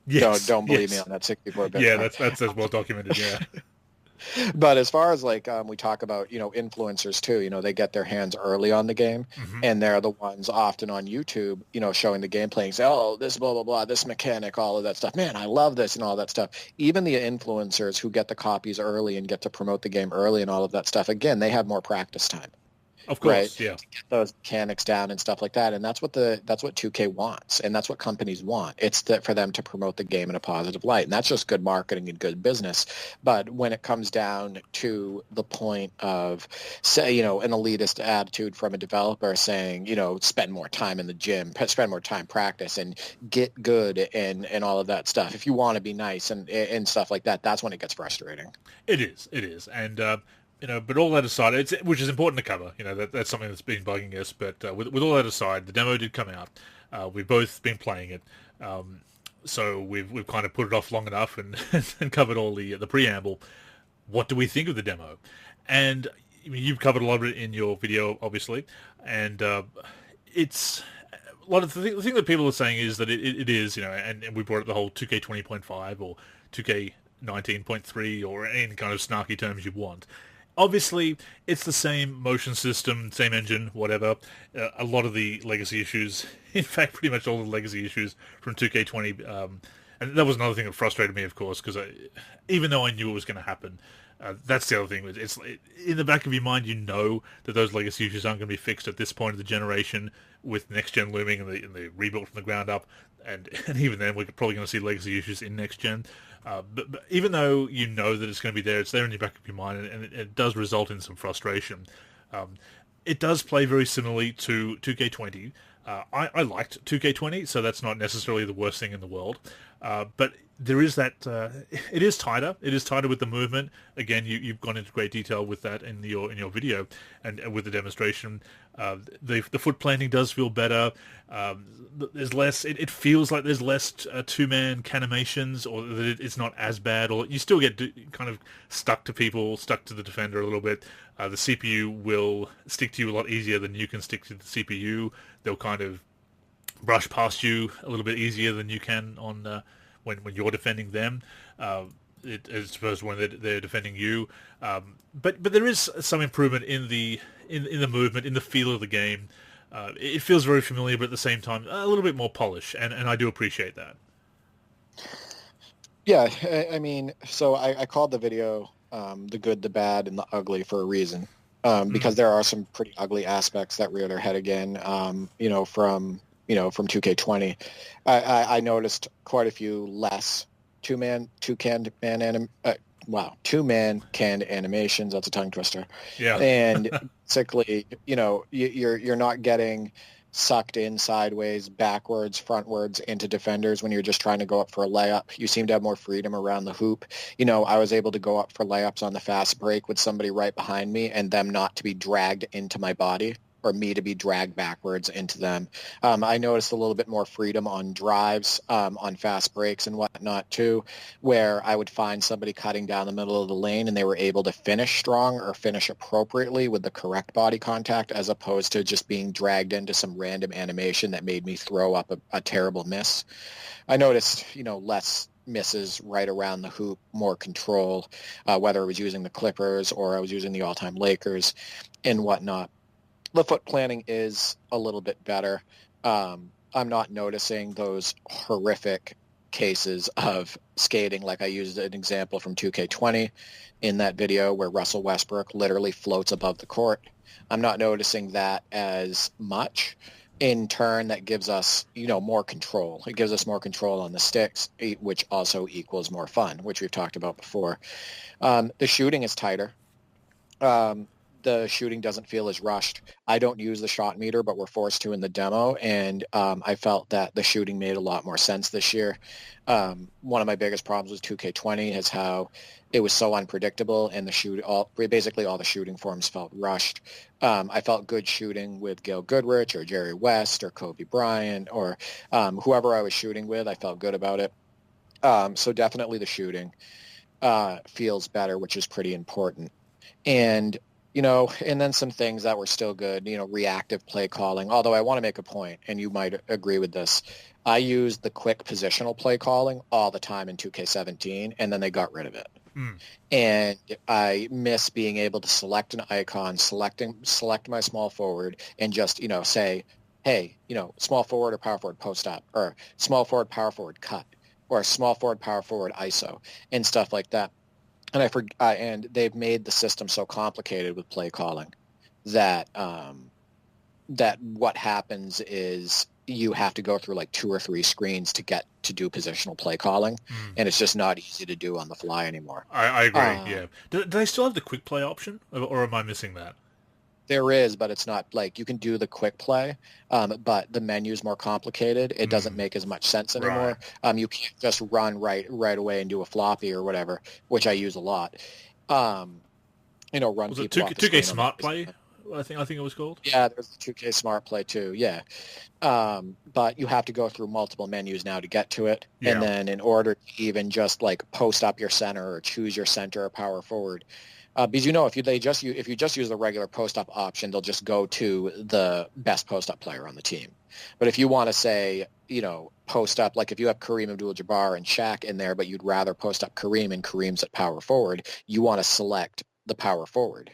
Yes, don't believe me on that 64-bit. Yeah, part. that's as well documented. Yeah. But as far as we talk about, influencers too, they get their hands early on the game, and they're the ones often on YouTube, showing the gameplay and say, oh, this blah, blah, blah, this mechanic, all of that stuff. Man, I love this and all that stuff. Even the influencers who get the copies early and get to promote the game early and all of that stuff, again, they have more practice time. Of course, right? Yeah. To get those mechanics down and stuff like that, and that's what 2K wants, and that's what companies want. It's for them to promote the game in a positive light, and that's just good marketing and good business. But when it comes down to the point of, say, an elitist attitude from a developer saying, spend more time in the gym, spend more time practice, and get good, and all of that stuff. If you want to be nice and stuff like that, that's when it gets frustrating. It is, and. But all that aside, which is important to cover. That's something that's been bugging us. But with all that aside, the demo did come out. We've both been playing it, so we've kind of put it off long enough and and covered all the preamble. What do we think of the demo? And you've covered a lot of it in your video, obviously, and it's a lot of the thing that people are saying is that it is, and we brought up the whole 2K20.5 or 2K19.3 or any kind of snarky terms you want. Obviously, it's the same motion system, same engine, whatever. A lot of the legacy issues, in fact, pretty much all the legacy issues from 2K20, and that was another thing that frustrated me, of course, because even though I knew it was going to happen, that's the other thing. It's in the back of your mind, that those legacy issues aren't going to be fixed at this point of the generation, with next gen looming and the rebuilt from the ground up, and even then, we're probably going to see legacy issues in next gen. But even though that it's going to be there, it's there in the back of your mind, and it does result in some frustration. It does play very similarly to 2K20. I liked 2K20, so that's not necessarily the worst thing in the world. But there is that. It is tighter. It is tighter with the movement. Again, you've gone into great detail with that in your video and with the demonstration. The foot planting does feel better. There's less. It feels like there's less two-man canimations, or that it's not as bad. Or you still get kind of stuck to people, stuck to the defender a little bit. The CPU will stick to you a lot easier than you can stick to the CPU. They'll kind of brush past you a little bit easier than you can on when you're defending them. As opposed to when they're defending you. But there is some improvement in the movement, in the feel of the game. It feels very familiar, but at the same time, a little bit more polish, and I do appreciate that. Yeah, I mean, so I called the video the good, the bad, and the ugly for a reason, because there are some pretty ugly aspects that rear their head again, from 2K20. I noticed quite a few less two-man canned animations. That's a tongue twister. Yeah. And basically, you're not getting sucked in sideways, backwards, frontwards into defenders when you're just trying to go up for a layup. You seem to have more freedom around the hoop. I was able to go up for layups on the fast break with somebody right behind me and them not to be dragged into my body, or me to be dragged backwards into them. I noticed a little bit more freedom on drives, on fast breaks and whatnot too, where I would find somebody cutting down the middle of the lane and they were able to finish strong or finish appropriately with the correct body contact, as opposed to just being dragged into some random animation that made me throw up a terrible miss. I noticed, less misses right around the hoop, more control, whether I was using the Clippers or I was using the all-time Lakers and whatnot. The foot planning is a little bit better. I'm not noticing those horrific cases of skating like I used an example from 2K20 in that video where Russell Westbrook literally floats above the court. I'm not noticing that as much. In turn, that gives us, more control. It gives us more control on the sticks, which also equals more fun, which we've talked about before. The shooting is tighter. The shooting doesn't feel as rushed. I don't use the shot meter, but we're forced to in the demo, and I felt that the shooting made a lot more sense this year. One of my biggest problems with 2K20 is how it was so unpredictable, and basically all the shooting forms felt rushed. I felt good shooting with Gail Goodrich or Jerry West or Kobe Bryant or whoever I was shooting with. I felt good about it. So definitely the shooting feels better, which is pretty important. And and then some things that were still good, reactive play calling. Although I want to make a point, and you might agree with this. I used the quick positional play calling all the time in 2K17, and then they got rid of it. And I miss being able to select an icon, select my small forward, and just, say, hey, small forward or power forward post up, or small forward, power forward cut, or small forward, power forward ISO, and stuff like that. And and they've made the system so complicated with play calling that that what happens is you have to go through like 2 or 3 screens to get to do positional play calling, and it's just not easy to do on the fly anymore. I agree. Yeah. Do they still have the quick play option, or am I missing that? There is, but it's not like you can do the quick play, but the menu's more complicated. It doesn't make as much sense anymore. Right. You can't just run right away and do a floppy or whatever, which I use a lot. Run. Was it 2K Smart Play? I think it was called. Yeah, there's the 2K Smart Play too. Yeah, but you have to go through multiple menus now to get to it, and then in order to even just like post up your center or choose your center or power forward. Because if you just use the regular post-up option, they'll just go to the best post-up player on the team. But if you want to say, post up, like if you have Kareem Abdul-Jabbar and Shaq in there, but you'd rather post up Kareem and Kareem's at power forward, you want to select the power forward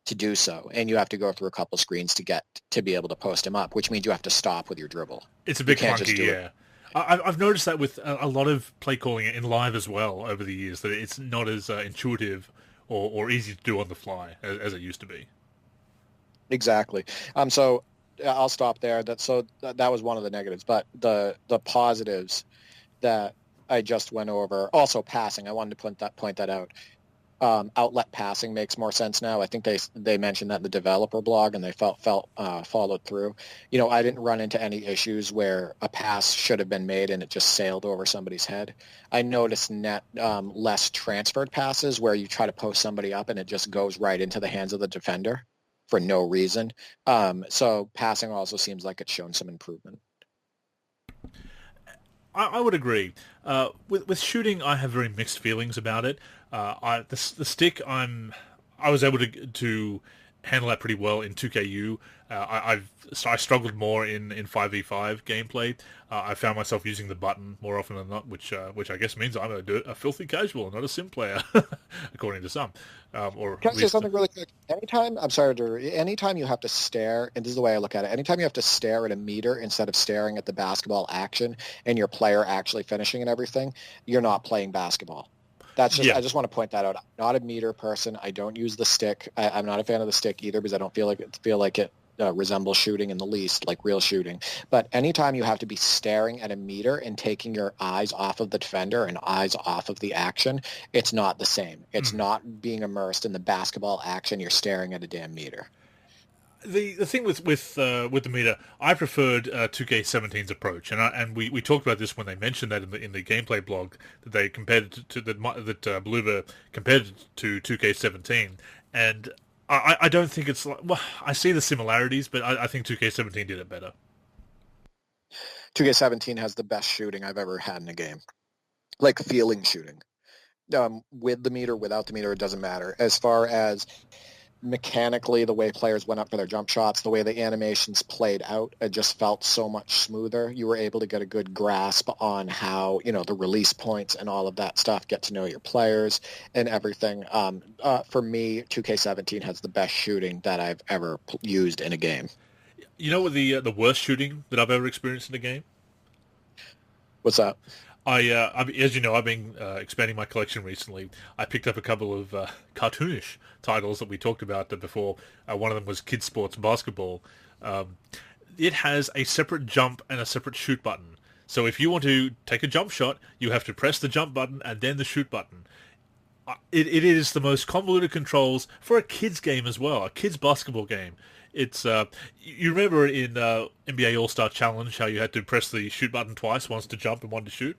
to do so. And you have to go through a couple screens to be able to post him up, which means you have to stop with your dribble. It's a bit clunky, yeah. I've noticed that with a lot of play calling in live as well over the years, that it's not as intuitive or easy to do on the fly as it used to be. Exactly. So I'll stop there. That was one of the negatives, but the positives that I just went over. Also, passing. I wanted to point that out. Outlet passing makes more sense now. I think they mentioned that in the developer blog, and they followed through. I didn't run into any issues where a pass should have been made and it just sailed over somebody's head. I noticed less transferred passes where you try to post somebody up and it just goes right into the hands of the defender. for no reason. So passing also seems like it's shown some improvement. I would agree. With shooting, I have very mixed feelings about it. The stick, I was able to handle that pretty well in 2KU. I struggled more in 5v5 gameplay. I found myself using the button more often than not, which I guess means I'm a filthy casual, not a sim player, according to some. Or Can I at say least, something really quick? Anytime you have to stare, and this is the way I look at it, anytime you have to stare at a meter instead of staring at the basketball action and your player actually finishing and everything, you're not playing basketball. That's just, yeah. I just want to point that out. I'm not a meter person. I don't use the stick. I'm not a fan of the stick either because I don't feel like it resembles shooting in the least, like real shooting. But anytime you have to be staring at a meter and taking your eyes off of the defender and eyes off of the action, it's not the same. It's not being immersed in the basketball action. You're staring at a damn meter. The thing with the meter, I preferred 2K17's approach, and we talked about this when they mentioned that in the gameplay blog that they compared it to that Bloober compared it to 2K17, and I don't think it's like, well, I see the similarities, but I think 2K17 did it better. 2K17 has the best shooting I've ever had in a game, like feeling shooting. With the meter, without the meter, it doesn't matter. As far as mechanically, the way players went up for their jump shots, the way the animations played out, it just felt so much smoother. You were able to get a good grasp on how, the release points and all of that stuff, get to know your players and everything. For me, 2K17 has the best shooting that I've ever used in a game. You know what the worst shooting that I've ever experienced in a game? What's that? As you know, I've been expanding my collection recently. I picked up a couple of cartoonish titles that we talked about before. One of them was Kids Sports Basketball. It has a separate jump and a separate shoot button. So if you want to take a jump shot, you have to press the jump button and then the shoot button. It is the most convoluted controls for a kids game as well, a kids basketball game. It's you remember in NBA All-Star Challenge how you had to press the shoot button twice, once to jump and one to shoot?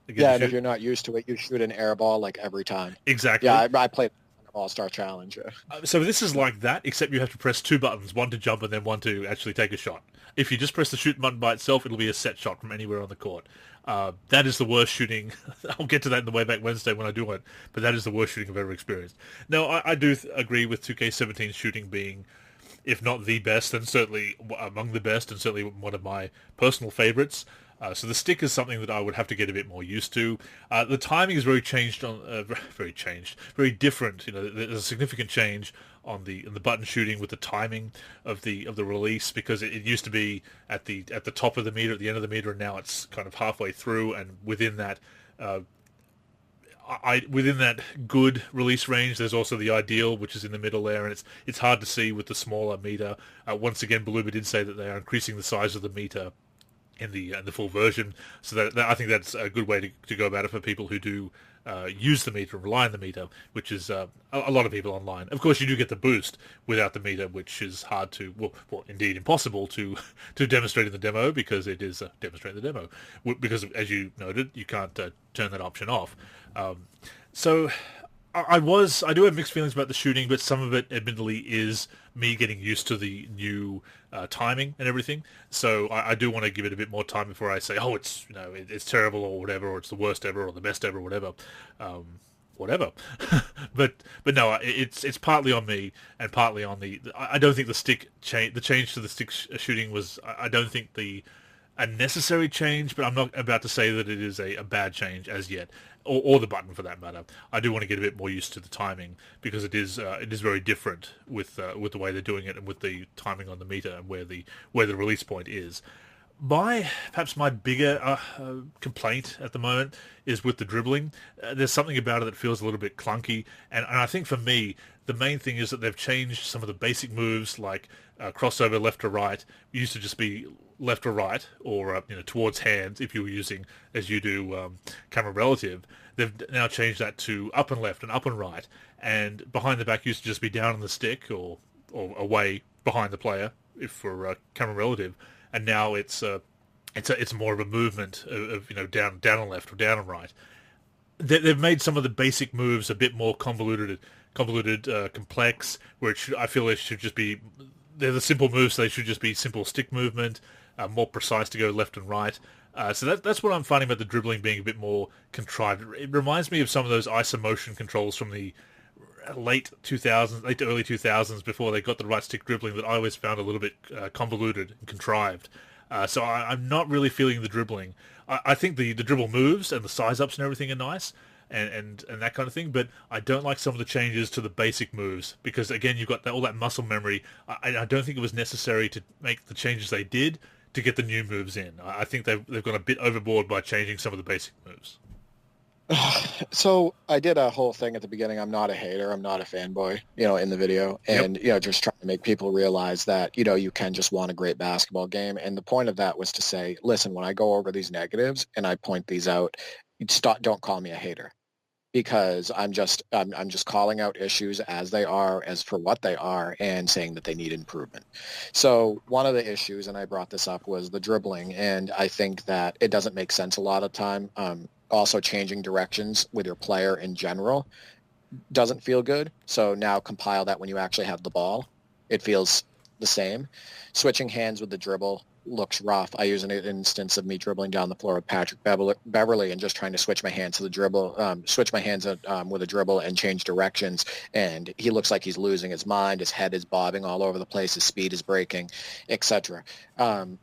Yeah, and if you're not used to it, you shoot an air ball like every time. Exactly. Yeah, I played All-Star Challenge. So this is like that, except you have to press two buttons, one to jump and then one to actually take a shot. If you just press the shoot button by itself, it'll be a set shot from anywhere on the court. That is the worst shooting. I'll get to that in the Way Back Wednesday when I do it, but that is the worst shooting I've ever experienced. No, I do agree with 2K17 shooting being, if not the best, then certainly among the best, and certainly one of my personal favorites. So the stick is something that I would have to get a bit more used to. The timing is very different. There's a significant change on the button shooting with the timing of the release, because it used to be at the top of the meter, at the end of the meter, and now it's kind of halfway through, and within that. Within that good release range, there's also the ideal, which is in the middle there, and it's hard to see with the smaller meter. Once again, Bloober did say that they are increasing the size of the meter in the full version, so that I think that's a good way to go about it for people who do use the meter and rely on the meter, which is a lot of people online. Of course, you do get the boost without the meter, which is hard to, well, indeed impossible to demonstrate in the demo, because it is demonstrating the demo. Because, as you noted, you can't turn that option off. So I do have mixed feelings about the shooting, but some of it, admittedly, is me getting used to the new timing and everything. So I do want to give it a bit more time before I say, oh, it's it's terrible or whatever, or it's the worst ever or the best ever, or whatever. but no, it's partly on me and partly on the. I don't think the change to the stick shooting was. I don't think a necessary change, but I'm not about to say that it is a bad change as yet, or the button for that matter. I do want to get a bit more used to the timing, because it is very different with the way they're doing it and with the timing on the meter and where the release point is. Perhaps my bigger complaint at the moment is with the dribbling. There's something about it that feels a little bit clunky, and I think for me the main thing is that they've changed some of the basic moves, like crossover left to right. It used to just be left or right, or towards hands if you were using, as you do, camera relative. They've now changed that to up and left and up and right, and behind the back used to just be down on the stick or away behind the player if for camera relative, and now it's more of a movement of down and left or down and right. They've made some of the basic moves a bit more convoluted convoluted, complex, where I feel it should just be, they're the simple moves, so they should just be simple stick movement, more precise to go left and right. So that's what I'm finding about the dribbling being a bit more contrived. It reminds me of some of those isomotion controls from the late to early 2000s before they got the right stick dribbling that I always found a little bit convoluted and contrived. So I'm not really feeling the dribbling. I think the dribble moves and the size ups and everything are nice and that kind of thing, but I don't like some of the changes to the basic moves because, again, you've got all that muscle memory. I don't think it was necessary to make the changes they did to get the new moves in. I think they've gone a bit overboard by changing some of the basic moves. So I did a whole thing at the beginning. I'm not a hater. I'm not a fanboy, in the video. And, just trying to make people realize that, you can just want a great basketball game. And the point of that was to say, listen, when I go over these negatives and I point these out, don't call me a hater. Because I'm just calling out issues as they are, as for what they are, and saying that they need improvement. So one of the issues, and I brought this up, was the dribbling, and I think that it doesn't make sense a lot of time. Also, changing directions with your player in general doesn't feel good. So now compile that when you actually have the ball, it feels the same. Switching hands with the dribble looks rough. I use an instance of me dribbling down the floor with Patrick Beverly and just trying to switch my hands to the dribble, with a dribble and change directions. And he looks like he's losing his mind. His head is bobbing all over the place. His speed is breaking, etc.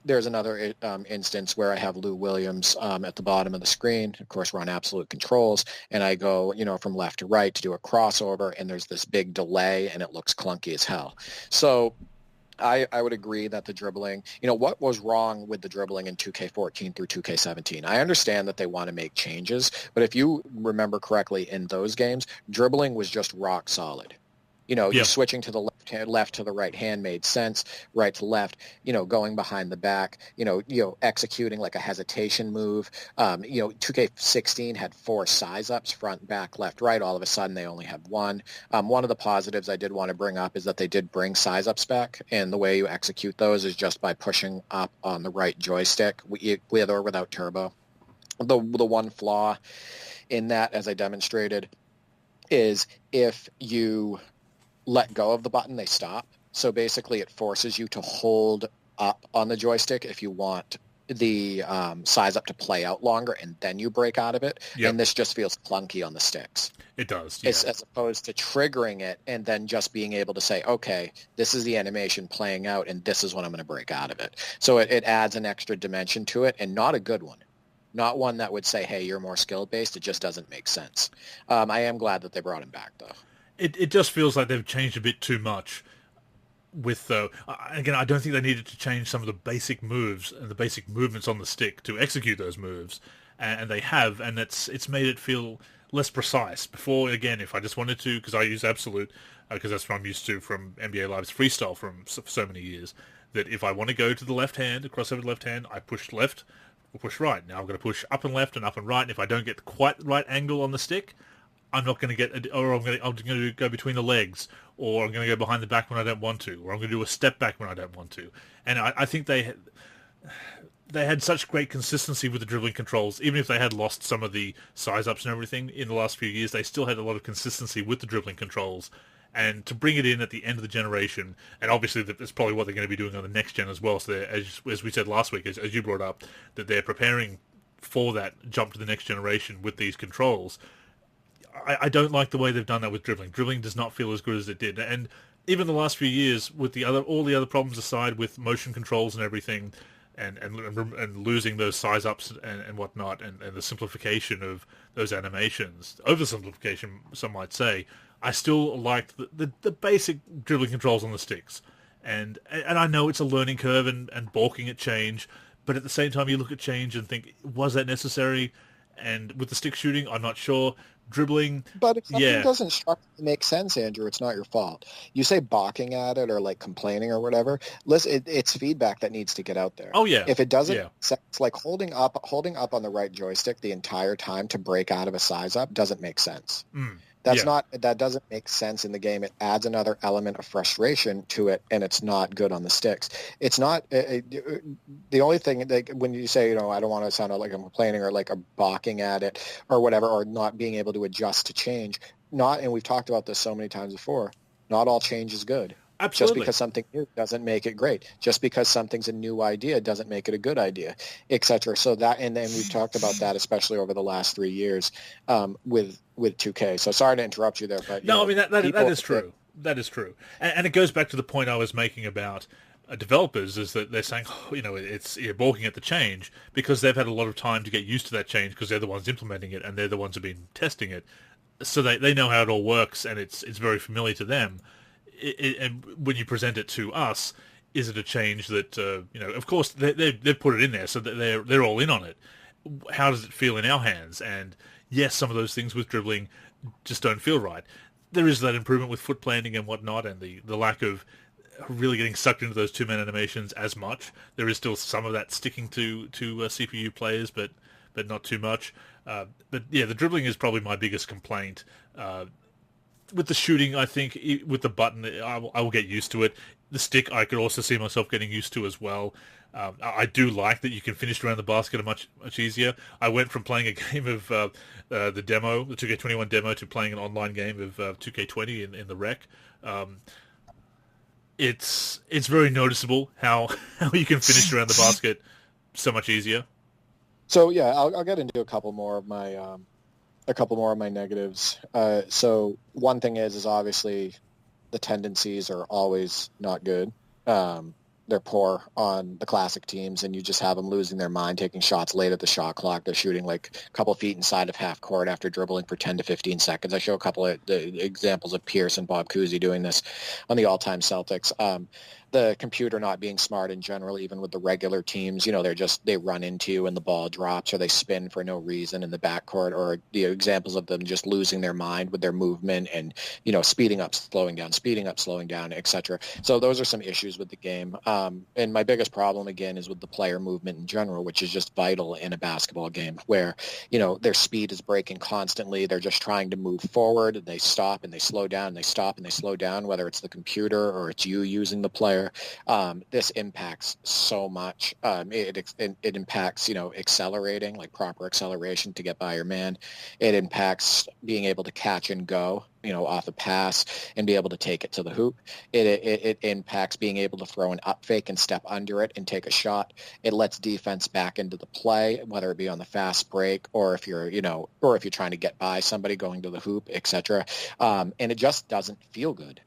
There's another instance where I have Lou Williams at the bottom of the screen. Of course, we're on absolute controls. And I go, from left to right to do a crossover. And there's this big delay and it looks clunky as hell. So I would agree that the dribbling, what was wrong with the dribbling in 2K14 through 2K17? I understand that they want to make changes, but if you remember correctly in those games, dribbling was just rock solid. You switching to the left to the right hand made sense, right to left, going behind the back, executing like a hesitation move. 2K16 had 4 size ups, front, back, left, right. All of a sudden they only have one. One of the positives I did want to bring up is that they did bring size ups back, and the way you execute those is just by pushing up on the right joystick, with or without turbo. The one flaw in that, as I demonstrated, is if you let go of the button, they stop. So basically it forces you to hold up on the joystick if you want the size up to play out longer, and then you break out of it. Yep. And this just feels clunky on the sticks. It does, yeah. As opposed to triggering it and then just being able to say, okay, this is the animation playing out and this is when I'm going to break out of it. So it adds an extra dimension to it, and not a good one. Not one that would say, hey, you're more skill-based. It just doesn't make sense. I am glad that they brought him back, though. It just feels like they've changed a bit too much. Again, I don't think they needed to change some of the basic moves and the basic movements on the stick to execute those moves, and they have, and it's made it feel less precise. Before, again, if I just wanted to, because I use Absolute, because that's what I'm used to from NBA Live's freestyle for so many years, that if I want to go to the left hand, across over the left hand, I push left or push right. Now I'm going to push up and left and up and right, and if I don't get quite the right angle on the stick, I'm not going to get, or I'm going to go between the legs, or I'm going to go behind the back when I don't want to, or I'm going to do a step back when I don't want to. And I think they had such great consistency with the dribbling controls, even if they had lost some of the size ups and everything in the last few years, they still had a lot of consistency with the dribbling controls. And to bring it in at the end of the generation, and obviously that's probably what they're going to be doing on the next gen as well. So as we said last week, as you brought up, that they're preparing for that jump to the next generation with these controls. I don't like the way they've done that with dribbling. Dribbling does not feel as good as it did. And even the last few years, with all the other problems aside, with motion controls and everything, and losing those size ups and whatnot, and the simplification of those animations, oversimplification, some might say, I still liked the basic dribbling controls on the sticks. And I know it's a learning curve and balking at change, but at the same time you look at change and think, was that necessary? And with the stick shooting, I'm not sure. Dribbling, but if something doesn't structurally make sense, Andrew, it's not your fault. You say balking at it or like complaining or whatever. Listen, it's feedback that needs to get out there. Oh yeah. If it doesn't, it's like holding up on the right joystick the entire time to break out of a size up doesn't make sense. That doesn't make sense in the game. It adds another element of frustration to it, and it's not good on the sticks. It's not the only thing when you say, I don't want to sound like I'm complaining or like I'm balking at it or whatever, or not being able to adjust to change. and we've talked about this so many times before, not all change is good. Absolutely. Just because something new doesn't make it great. Just because something's a new idea doesn't make it a good idea, etc. So that, and then we've talked about that, especially over the last 3 years with 2K. So sorry to interrupt you there, but no, I mean that is true. That is true, and it goes back to the point I was making about developers, is that they're saying, it's you're balking at the change because they've had a lot of time to get used to that change because they're the ones implementing it and they're the ones who've been testing it, so they know how it all works and it's very familiar to them. And when you present it to us, is it a change that of course they've put it in there so that they're all in on it? How does it feel in our hands? And yes, some of those things with dribbling just don't feel right. There is that improvement with foot planting and whatnot, and the lack of really getting sucked into those two-man animations as much. There is still some of that sticking to CPU players, but not too much. But yeah, the dribbling is probably my biggest complaint. With the shooting, I think with the button, I will get used to it. The stick, I could also see myself getting used to as well. I do like that you can finish around the basket much easier. I went from playing a game of the demo, the 2K21 demo, to playing an online game of 2K20 in the rec. It's very noticeable how you can finish around the basket so much easier. So yeah, I'll get into a couple more of my negatives. So one thing is obviously the tendencies are always not good. They're poor on the classic teams, and you just have them losing their mind, taking shots late at the shot clock. They're shooting like a couple feet inside of half court after dribbling for 10 to 15 seconds. I show a couple of the examples of Pierce and Bob Cousy doing this on the all-time Celtics. The computer not being smart in general, even with the regular teams, they run into you and the ball drops, or they spin for no reason in the backcourt, or the examples of them just losing their mind with their movement and, speeding up, slowing down, etc. So those are some issues with the game. And my biggest problem, again, is with the player movement in general, which is just vital in a basketball game where, their speed is breaking constantly. They're just trying to move forward. They stop and they slow down, and they stop and they slow down, whether it's the computer or it's you using the player. This impacts so much. It impacts, accelerating, like proper acceleration to get by your man. It impacts being able to catch and go, off a pass and be able to take it to the hoop. It impacts being able to throw an up fake and step under it and take a shot. It lets defense back into the play, whether it be on the fast break or if you're trying to get by somebody going to the hoop, etc. And it just doesn't feel good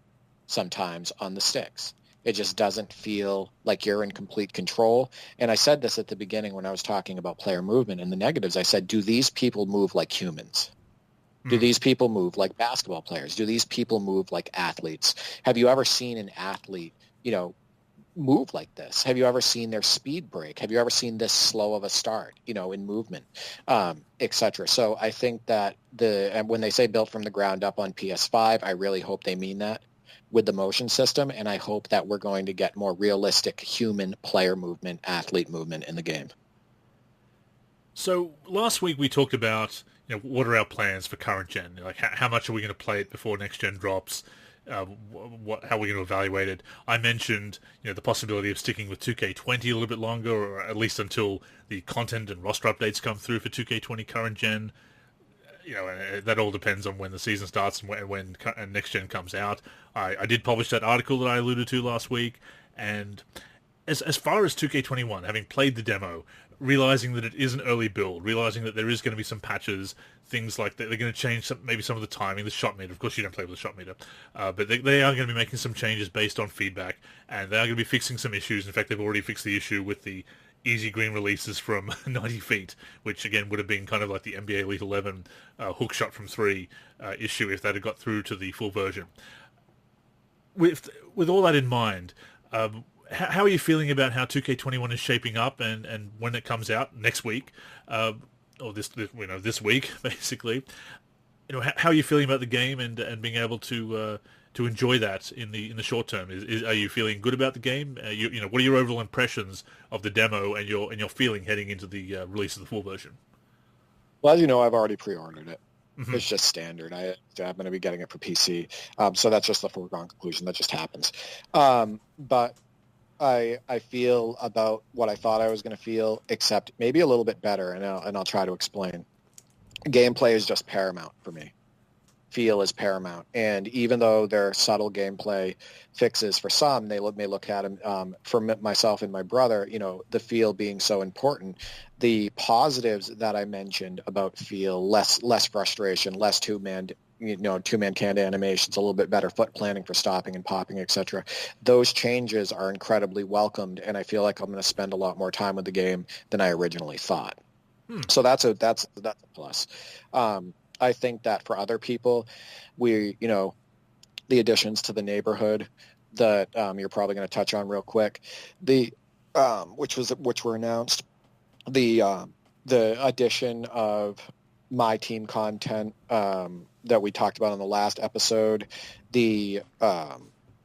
sometimes on the sticks. It just doesn't feel like you're in complete control. And I said this at the beginning when I was talking about player movement and the negatives. I said, do these people move like humans? Do these people move like basketball players? Do these people move like athletes? Have you ever seen an athlete, move like this? Have you ever seen their speed break? Have you ever seen this slow of a start, in movement, etc.? So I think that and when they say built from the ground up on PS5, I really hope they mean that with the motion system, and I hope that we're going to get more realistic human player movement, athlete movement in the game. So last week we talked about, what are our plans for current gen? Like how much are we going to play it before next gen drops? How are we going to evaluate it? I mentioned, the possibility of sticking with 2K20 a little bit longer, or at least until the content and roster updates come through for 2K20 current gen. That all depends on when the season starts and when next gen comes out. I did publish that article that I alluded to last week, and as far as 2K21, having played the demo, realizing that it is an early build, realizing that there is going to be some patches, things like that, they're going to change maybe some of the timing, the shot meter. Of course, you don't play with the shot meter, but they are going to be making some changes based on feedback, and they are going to be fixing some issues. In fact, they've already fixed the issue with the easy green releases from 90 feet, which again would have been kind of like the NBA Elite 11 hook shot from 3 issue if that had got through to the full version. With all that in mind, how are you feeling about how 2K21 is shaping up and when it comes out next week, or this week basically? How are you feeling about the game and being able to enjoy that in the short term? Are you feeling good about the game? What are your overall impressions of the demo and your feeling heading into the release of the full version? Well, as you know, I've already pre-ordered it. Mm-hmm. It's just standard. I'm going to be getting it for PC, so that's just the foregone conclusion. That just happens. But I feel about what I thought I was going to feel, except maybe a little bit better, and I'll try to explain. Gameplay is just paramount for me. feel is paramount. And even though there are subtle gameplay fixes for some, they may look at them, for myself and my brother, the feel being so important. The positives that I mentioned about feel, less frustration, less two-man canned animations, a little bit better foot planning for stopping and popping, etc. Those changes are incredibly welcomed, and I feel like I'm going to spend a lot more time with the game than I originally thought. So that's a plus. I think that for other people, the additions to the neighborhood that you're probably going to touch on real quick, which were announced, the addition of my team content that we talked about on the last episode, the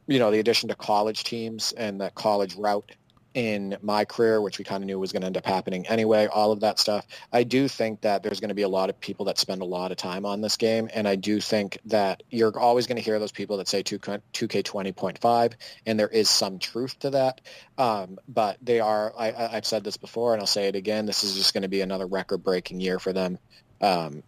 addition to college teams and the college route in MyCAREER, which we kind of knew was going to end up happening anyway, all of that stuff. I do think that there's going to be a lot of people that spend a lot of time on this game, and I do think that you're always going to hear those people that say 2K20.5, and there is some truth to that. But they are, I've said this before, and I'll say it again, this is just going to be another record-breaking year for them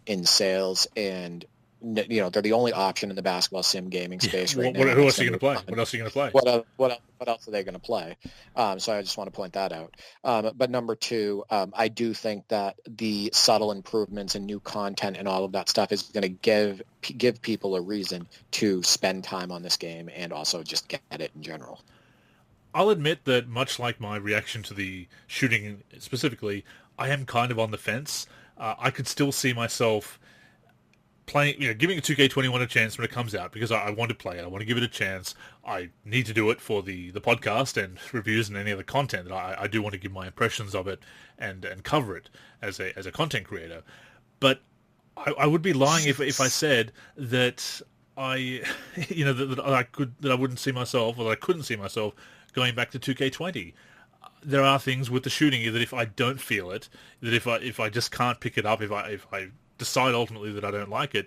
in sales, and they're the only option in the basketball sim gaming space right now. Who else are you going to play? What else are you going to play? What else are they going to play? So I just want to point that out. But number two, I do think that the subtle improvements and new content and all of that stuff is going to give people a reason to spend time on this game and also just get it in general. I'll admit that much like my reaction to the shooting specifically, I am kind of on the fence. I could still see myself playing, giving 2K21 a chance when it comes out, because I want to play it. I want to give it a chance. I need to do it for the podcast and reviews and any other content. That I do want to give my impressions of it and cover it as a content creator. But I would be lying if I said that I wouldn't see myself, or that I couldn't see myself going back to 2K20. There are things with the shooting that if I don't feel it, that if I just can't pick it up, if I decide ultimately that I don't like it,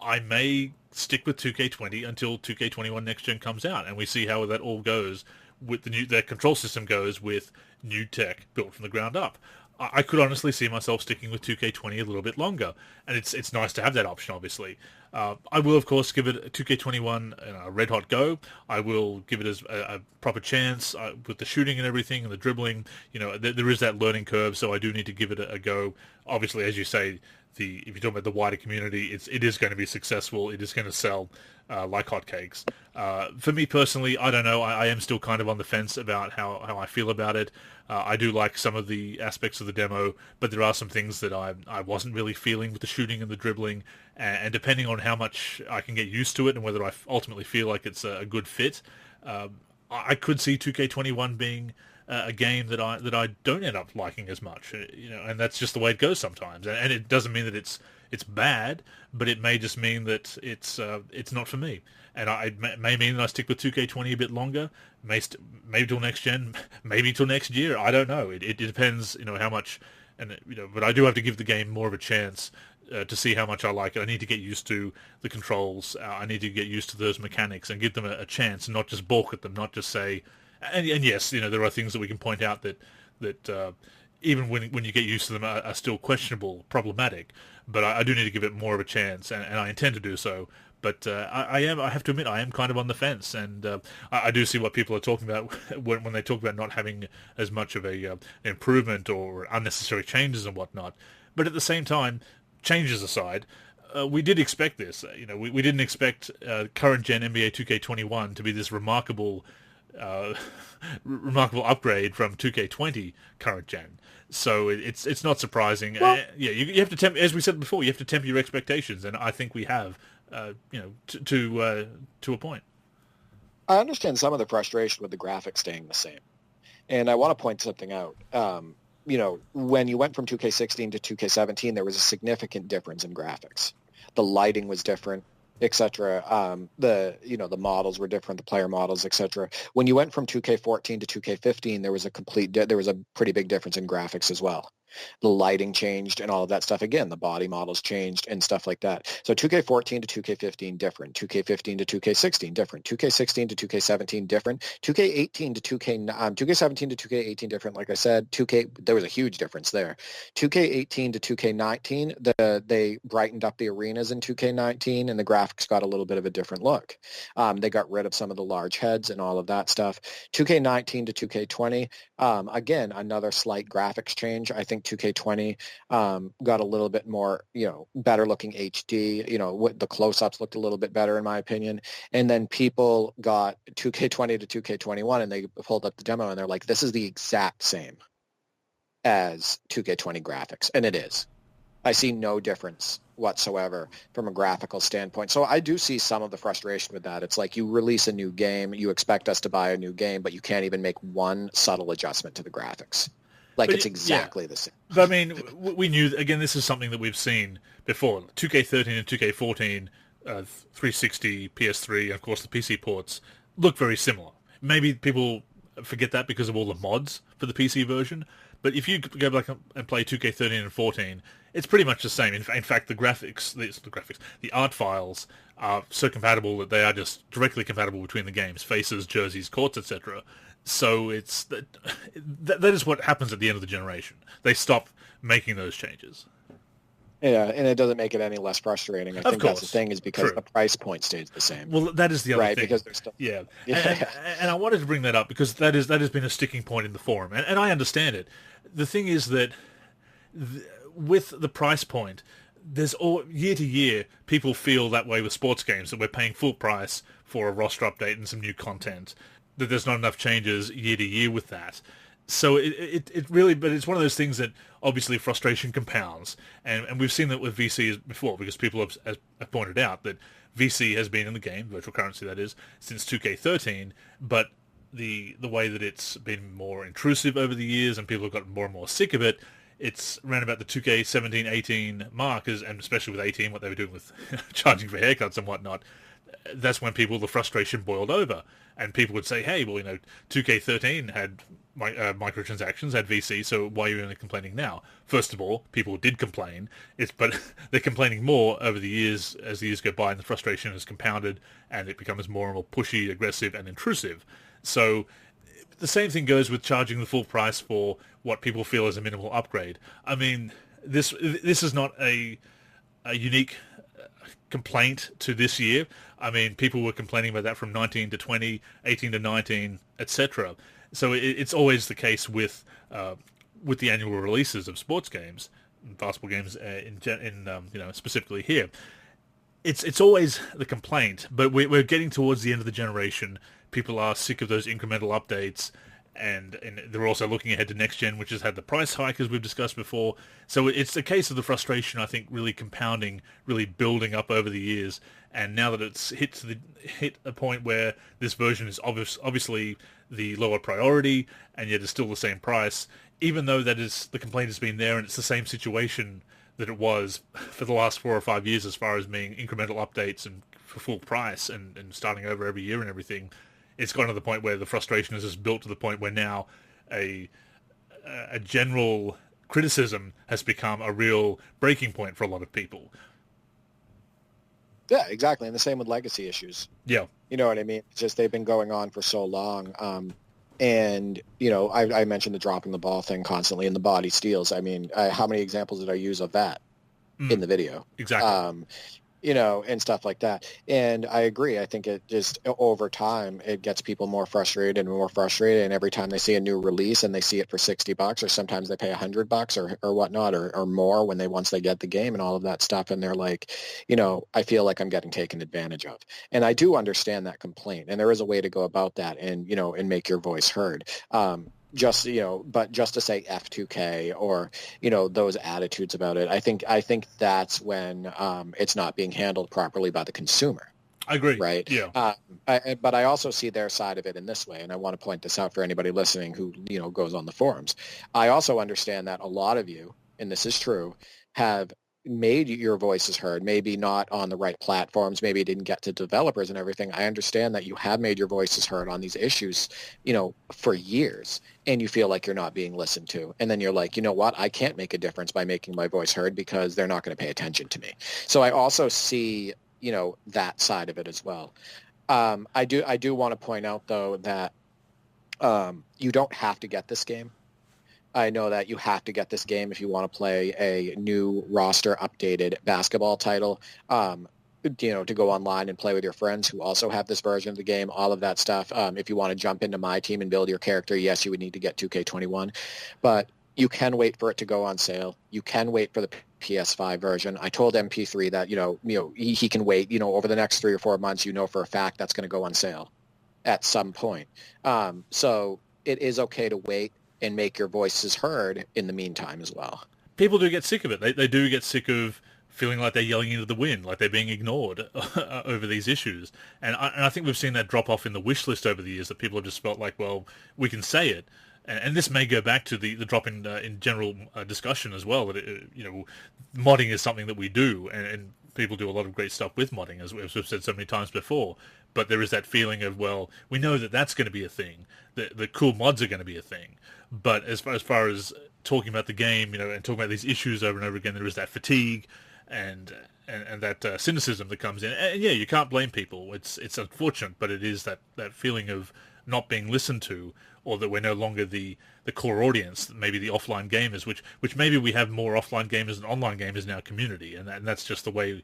I may stick with 2K20 until 2K21 Next Gen comes out, and we see how that all goes with their control system goes with new tech built from the ground up. I could honestly see myself sticking with 2K20 a little bit longer, and it's nice to have that option, obviously. I will, of course, give it a 2K21 a red hot go. I will give it as a proper chance with the shooting and everything and the dribbling. There is that learning curve, so I do need to give it a go. Obviously, as you say, if you're talking about the wider community, it is going to be successful. It is going to sell like hotcakes. For me personally, I don't know. I am still kind of on the fence about how I feel about it. I do like some of the aspects of the demo, but there are some things that I wasn't really feeling with the shooting and the dribbling. And depending on how much I can get used to it and whether I ultimately feel like it's a good fit, I could see 2K21 being a game that I don't end up liking as much, and that's just the way it goes sometimes. And it doesn't mean that it's bad, but it may just mean that it's not for me. And it may mean that I stick with 2K20 a bit longer, maybe till next gen, maybe till next year. I don't know. It depends, how much, but I do have to give the game more of a chance to see how much I like it. I need to get used to the controls. I need to get used to those mechanics and give them a chance, and not just balk at them, not just say. And yes, there are things that we can point out that even when you get used to them are still questionable, problematic. But I do need to give it more of a chance, and I intend to do so. But I have to admit, I am kind of on the fence, and I do see what people are talking about when they talk about not having as much of an improvement or unnecessary changes and whatnot. But at the same time, changes aside, we did expect this. We didn't expect current gen NBA 2K21 to be this remarkable upgrade from 2K20 current gen. So it's not surprising. Well, you have to temper, as we said before, you have to temper your expectations, and I think we have, to a point. I understand some of the frustration with the graphics staying the same, and I want to point something out. When you went from 2K16 to 2K17, there was a significant difference in graphics. The lighting was different, etc. The models were different, the player models, etc. When you went from 2K14 to 2K15, there was a pretty big difference in graphics as well. The lighting changed and all of that stuff. Again, the body models changed and stuff like that. So 2K14 to 2K15 different, 2K15 to 2K16 different, 2K16 to 2K17 different, 2K18 to 2K17 to 2K18 different. Like I said, 2K, there was a huge difference there. 2K18 to 2K19, they brightened up the arenas in 2K19 and the graphics got a little bit of a different look. They got rid of some of the large heads and all of that stuff. 2K19 to 2K20, again, another slight graphics change. I think 2K20 got a little bit more, better looking HD. What the close-ups looked a little bit better in my opinion. And then people got 2K20 to 2K21 and they pulled up the demo and they're like, this is the exact same as 2K20 graphics. And it is. I see no difference whatsoever from a graphical standpoint. So I do see some of the frustration with that. It's like you release a new game, you expect us to buy a new game, but you can't even make one subtle adjustment to the graphics. Like, it's exactly the same. But I mean, we knew, again, this is something that we've seen before. 2K13 and 2K14, 360, PS3, and of course the PC ports look very similar. Maybe people forget that because of all the mods for the PC version, but if you go back and play 2K13 and 14, it's pretty much the same. In fact, the art files are so compatible that they are just directly compatible between the games, faces, jerseys, courts, etc. So it's that is what happens at the end of the generation. They stop making those changes. Yeah, and it doesn't make it any less frustrating. I think that's the thing, is because the price point stays the same. Well, that is the other thing. Because there's still... Yeah. And I wanted to bring that up because that has been a sticking point in the forum, and I understand it. The thing is that with the price point, there's year to year people feel that way with sports games, that we're paying full price for a roster update and some new content, that there's not enough changes year to year with that. So it really, but it's one of those things that obviously frustration compounds, and we've seen that with VC before, because people have pointed out that VC has been in the game, virtual currency that is, since 2K13, but the way that it's been more intrusive over the years and people have gotten more and more sick of it, it's around about the 2K17, 18 mark, and especially with 18, what they were doing with charging for haircuts and whatnot, that's when the frustration boiled over. And people would say, hey, well, 2K13 had microtransactions, had VC, so why are you only complaining now? First of all, people did complain, but they're complaining more over the years as the years go by, and the frustration is compounded, and it becomes more and more pushy, aggressive, and intrusive. So the same thing goes with charging the full price for what people feel is a minimal upgrade. I mean, this is not a unique complaint to this year. I mean, people were complaining about that from 19 to 20, 18 to 19, etc. So it's always the case with the annual releases of sports games, basketball games specifically here. It's always the complaint, but we're getting towards the end of the generation. People are sick of those incremental updates, and they're also looking ahead to next gen, which has had the price hike, as we've discussed before. So it's the case of the frustration, I think, really compounding, really building up over the years. And now that it's hit a point where this version is obviously the lower priority, and yet it's still the same price, even though the complaint has been there, and it's the same situation that it was for the last 4 or 5 years as far as being incremental updates and for full price and starting over every year and everything. It's gotten to the point where the frustration is just built to the point where now a general criticism has become a real breaking point for a lot of people. Yeah, exactly. And the same with legacy issues. Yeah. You know what I mean? It's just they've been going on for so long. And, I mentioned the dropping the ball thing constantly and the body steals. I mean, how many examples did I use of that in the video? Exactly. And stuff like that. And I agree. I think it just, over time, it gets people more frustrated and more frustrated. And every time they see a new release and they see it for $60, or sometimes they pay $100 or whatnot, or more once they get the game and all of that stuff. And they're like, I feel like I'm getting taken advantage of. And I do understand that complaint. And there is a way to go about that and, and make your voice heard. But just to say F2K or, those attitudes about it, I think that's when it's not being handled properly by the consumer. I agree. Right. Yeah. But I also see their side of it in this way. And I want to point this out for anybody listening who, goes on the forums. I also understand that a lot of you, and this is true, have made your voices heard, maybe not on the right platforms, maybe it didn't get to developers and everything. I understand that you have made your voices heard on these issues, for years, and you feel like you're not being listened to. And then you're like, you know what? I can't make a difference by making my voice heard because they're not going to pay attention to me. So I also see, that side of it as well. I do want to point out, though, that you don't have to get this game. I know that you have to get this game if you want to play a new roster updated basketball title, to go online and play with your friends who also have this version of the game, all of that stuff. If you want to jump into my team and build your character, yes, you would need to get 2K21, but you can wait for it to go on sale. You can wait for the PS5 version. I told MP3 that, he can wait, over the next 3 or 4 months, for a fact that's going to go on sale at some point. So it is okay to wait and make your voices heard in the meantime as well. People do get sick of it. They do get sick of feeling like they're yelling into the wind, like they're being ignored over these issues. And I think we've seen that drop off in the wish list over the years, that people have just felt like, well, we can say it. And this may go back to the drop in general discussion as well, that, modding is something that we do, and people do a lot of great stuff with modding, as we've said so many times before. But there is that feeling of, well, we know that that's going to be a thing. The cool mods are going to be a thing. But as far as talking about the game, and talking about these issues over and over again, there is that fatigue and that cynicism that comes in. And yeah, you can't blame people. It's unfortunate, but it is that feeling of not being listened to, or that we're no longer the core audience, maybe the offline gamers, which maybe we have more offline gamers than online gamers in our community, and that's just the way,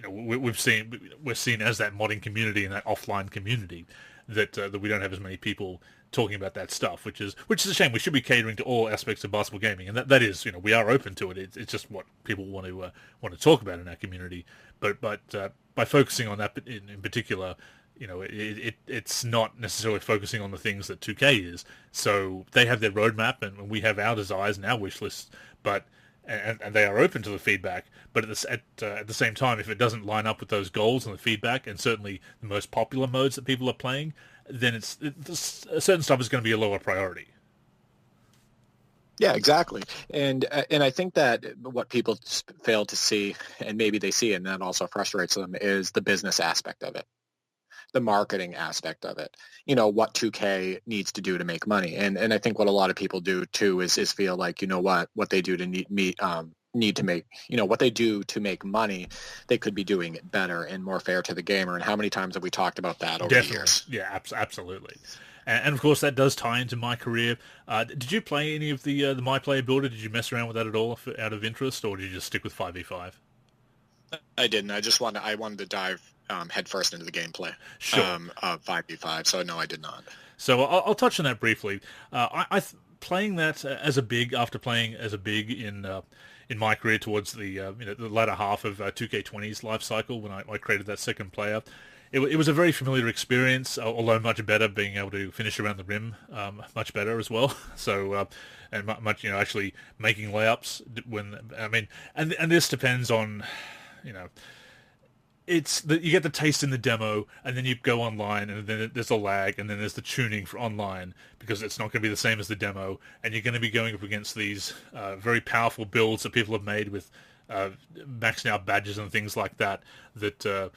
we're seen as that modding community and that offline community, that we don't have as many people talking about that stuff, which is a shame. We should be catering to all aspects of basketball gaming, and that is, we are open to it. It's just what people want to talk about in our community. But by focusing on that in particular, it's not necessarily focusing on the things that 2K is. So they have their roadmap, and we have our desires and our wish lists, but and they are open to the feedback. But at the same time, if it doesn't line up with those goals and the feedback, and certainly the most popular modes that people are playing, then certain stuff is going to be a lower priority. Yeah, exactly. And I think that what people fail to see, and maybe they see it and that also frustrates them, is the business aspect of it, the marketing aspect of it, what 2K needs to do to make money. And I think what a lot of people do too is feel like, what they do to need to make, what they do to make money, they could be doing it better and more fair to the gamer. And how many times have we talked about that over the years? Yeah, absolutely. And of course, that does tie into MyCAREER. Did you play any of the MyPlayer builder? Did you mess around with that at all out of interest, or did you just stick with 5v5? I didn't. I wanted to dive headfirst into the gameplay of 5v5. So no, I did not. So I'll touch on that briefly. Playing that as a big, after playing as a big in my career towards the the latter half of 2K20's life cycle, when I created that second player, it was a very familiar experience, although much better, being able to finish around the rim much better as well. So and much actually making layups and this depends on it's that you get the taste in the demo, and then you go online, and then there's a lag, and then there's the tuning for online, because it's not going to be the same as the demo, and you're going to be going up against these very powerful builds that people have made with maxing out badges and things like that that you're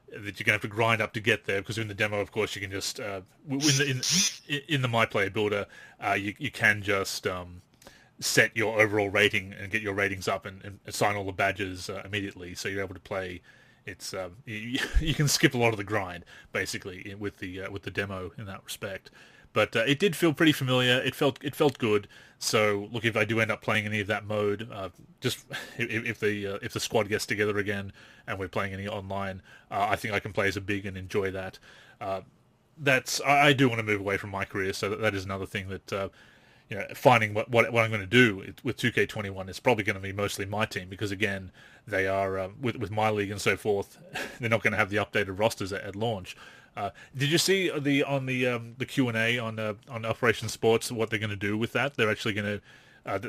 going to have to grind up to get there, because in the demo, of course, you can just in the MyPlayer builder, you can just set your overall rating and get your ratings up and assign all the badges immediately, so you're able to play. It's you can skip a lot of the grind basically with the demo in that respect, but it did feel pretty familiar. It felt good. So look, if I do end up playing any of that mode, just if the squad gets together again and we're playing any online, I think I can play as a big and enjoy that. I do want to move away from MyCAREER, so that is another thing that. Finding what I'm going to do with 2K21 is probably going to be mostly my team, because again, they are with my league and so forth. They're not going to have the updated rosters at launch. Did you see the Q&A on Operation Sports what they're going to do with that? They're actually going to